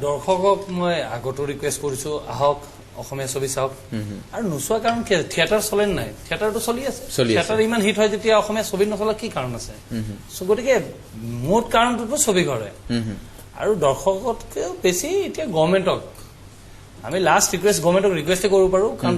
দৰ্শকক মই আগতো ৰিকুৱেষ্ট কৰিছোঁ আহক অসমীয়া ছবি চাওক আৰু নোচোৱা কাৰণ কি থিয়েটাৰ চলে নাই থিয়েটাৰটো চলি আছে থিয়েটাৰ ইমান হিট হয় যেতিয়া অসমীয়া ছবি নচলা কি কাৰণ আছে গতিকে মুঠ কাৰণটোতো ছবি ঘৰে আৰু দৰ্শকতকৈও বেছি এতিয়া গভৰ্ণমেণ্টক আমি লাষ্ট ৰিকুৱেষ্ট গভৰ্ণমেণ্টক ৰিকুৱেষ্টে কৰিব পাৰোঁ কাৰণ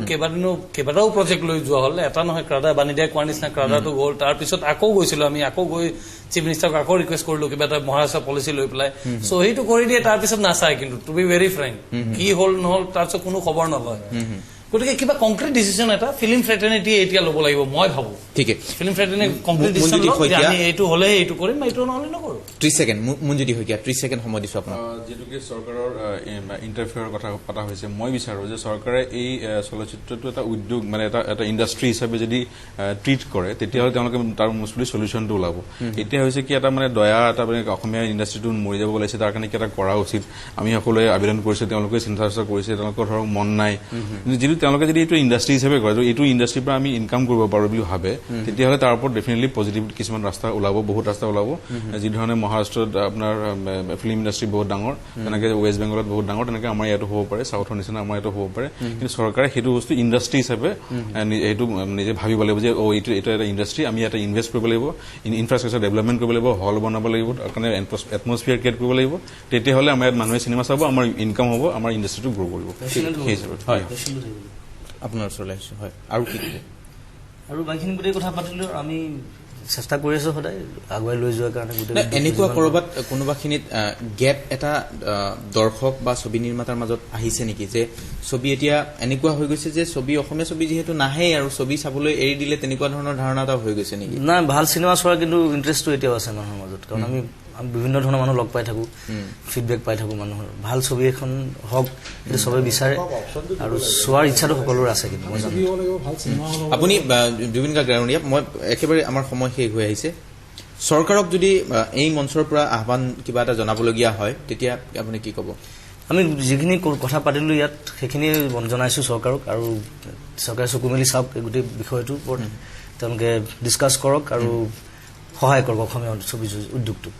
কেইবাটাও প্ৰজেক্ট লৈ যোৱা হ'ল এটা নহয় ক্ৰাডা বাণীদিয়াই কোৱাৰ নিচিনা ক্ৰাডাটো গ'ল তাৰপিছত আকৌ গৈছিলোঁ আমি আকৌ গৈ চিফ মিনিষ্টাৰক আকৌ ৰিকুৱেষ্ট কৰিলোঁ কিবা এটা মহাৰাষ্ট্ৰ পলিচি লৈ পেলাই চ' সেইটো কৰি দিয়ে তাৰপিছত নাচায় কিন্তু টু বি ভেৰি ফ্ৰেংক কি হ'ল নহ'ল তাৰপিছত কোনো খবৰ নলয় গতিকে কিবা কংক্ৰিট ডিচিশ্যন এটা ফিল্ম ফ্ৰেটাৰ্নিটি এতিয়া ল'ব লাগিব মই ভাবোঁ ঠিক ফিল্ম ফ্ৰেটাৰ্নিটি কংক্ৰিট ডিচিশ্যন আমি এইটো হ'লে এইটো কৰিম এইটো নহ'লে নকৰোঁ 30 ছেকেণ্ড মঞ্জুতি শইকীয়া 30 ছেকেণ্ড সময় দিছোঁ আপোনাক যিহেতুকে চৰকাৰৰ ইণ্টাৰফেয়াৰৰ কথা পতা হৈছে মই বিচাৰোঁ যে চৰকাৰে এই চলচ্চিত্ৰটো এটা উদ্যোগ মানে এটা ইণ্ডাষ্ট্ৰী হিচাপে যদি ট্ৰিট কৰে তেতিয়াহ'লে তেওঁলোকে তাৰ মুছলি চলিউশ্যনটো ওলাব এতিয়া হৈছে কি এটা মানে দয়া এটা মানে অসমীয়া ইণ্ডাষ্ট্ৰীটো মৰি যাব ওলাইছে তাৰ কাৰণে কিবা এটা কৰা উচিত আমি সকলোৱে আবেদন কৰিছোঁ তেওঁলোকে চিন্তা চৰ্চা কৰিছে তেওঁলোকৰ ধৰক মন নাই যিটো তেওঁলোকে যদি এইটো ইণ্ডাষ্ট্ৰী হিচাপে কৰে এইটো ইণ্ডাষ্ট্ৰীৰ পৰা আমি ইনকাম কৰিব পাৰোঁ বুলি ভাবে তেতিয়াহ'লে তাৰ ওপৰত ডেফিনেটলি পজিটিভ কিছুমান ৰাস্তা ওলাব বহুত ৰাস্তা ওলাব যিধৰণে মহাৰাষ্ট্ৰত আপোনাৰ ফিল্ম ইণ্ডাষ্ট্ৰী বহুত ডাঙৰ তেনেকৈ ৱেষ্ট বেংগলত বহুত ডাঙৰ তেনেকৈ আমাৰ ইয়াতো হ'ব পাৰে চাউথৰ নিচিনা আমাৰ ইয়াতো হ'ব পাৰে কিন্তু চৰকাৰে সেইটো বস্তু ইণ্ডাষ্ট্ৰী হিচাপে সেইটো নিজে ভাবিব লাগিব যে এইটো এটা ইণ্ডাষ্ট্ৰী আমি ইয়াতে ইনভেষ্ট কৰিব লাগিব ইনফ্ৰাষ্ট্ৰাকচাৰ ডেভেলপমেণ্ট কৰিব লাগিব হল বনাব লাগিব তাৰ কাৰণে এটমছফিয়াৰ ক্ৰিয়েট কৰিব লাগিব তেতিয়াহ'লে আমাৰ ইয়াত মানুহে চিনেমা চাব আমাৰ ইনকাম হ'ব আমাৰ ইণ্ডাষ্ট্ৰীটো গ্ৰ' কৰিব সেই হিচাপে হয় আপোনাৰ ওচৰলৈ আহিছোঁ হয় আৰু কি আৰু বাকীখিনি গোটেই কথা পাতিলোঁ আমি চেষ্টা কৰি আছোঁ সদায় আগুৱাই লৈ যোৱাৰ কাৰণে গোটেই এনেকুৱা ক'ৰবাত কোনোবাখিনিত গেপ এটা দৰ্শক বা ছবি নিৰ্মাতাৰ মাজত আহিছে নেকি যে ছবি এতিয়া এনেকুৱা হৈ গৈছে যে ছবি অসমীয়া ছবি যিহেতু নাহেই আৰু ছবি চাবলৈ এৰি দিলে তেনেকুৱা ধৰণৰ ধাৰণা এটা হৈ গৈছে নেকি নাই ভাল চিনেমা চোৱাৰ কিন্তু ইণ্টাৰেষ্টটো এতিয়াও আছে মানুহৰ মাজত কাৰণ আমি বিভিন্ন ধৰণৰ মানুহ লগ পাই থাকোঁ ফিডবেক পাই থাকোঁ মানুহৰ ভাল ছবি এখন হওক সেইটো চবেই বিচাৰে আৰু চোৱাৰ ইচ্ছাটো সকলোৰে আছে কিন্তু মই জানো আপুনি জুবিন গাৰ্গীয়া মই একেবাৰে আমাৰ সময় শেষ হৈ আহিছে চৰকাৰক যদি এই মঞ্চৰ পৰা আহ্বান কিবা এটা জনাবলগীয়া হয় তেতিয়া আপুনি কি ক'ব আমি যিখিনি কথা পাতিলোঁ ইয়াত সেইখিনি জনাইছোঁ চৰকাৰক আৰু চৰকাৰে চকু মেলি চাওক এই গোটেই বিষয়টোৰ ওপৰত তেওঁলোকে ডিছকাছ কৰক আৰু সহায় কৰক অসমীয়া ছবি উদ্যোগটোক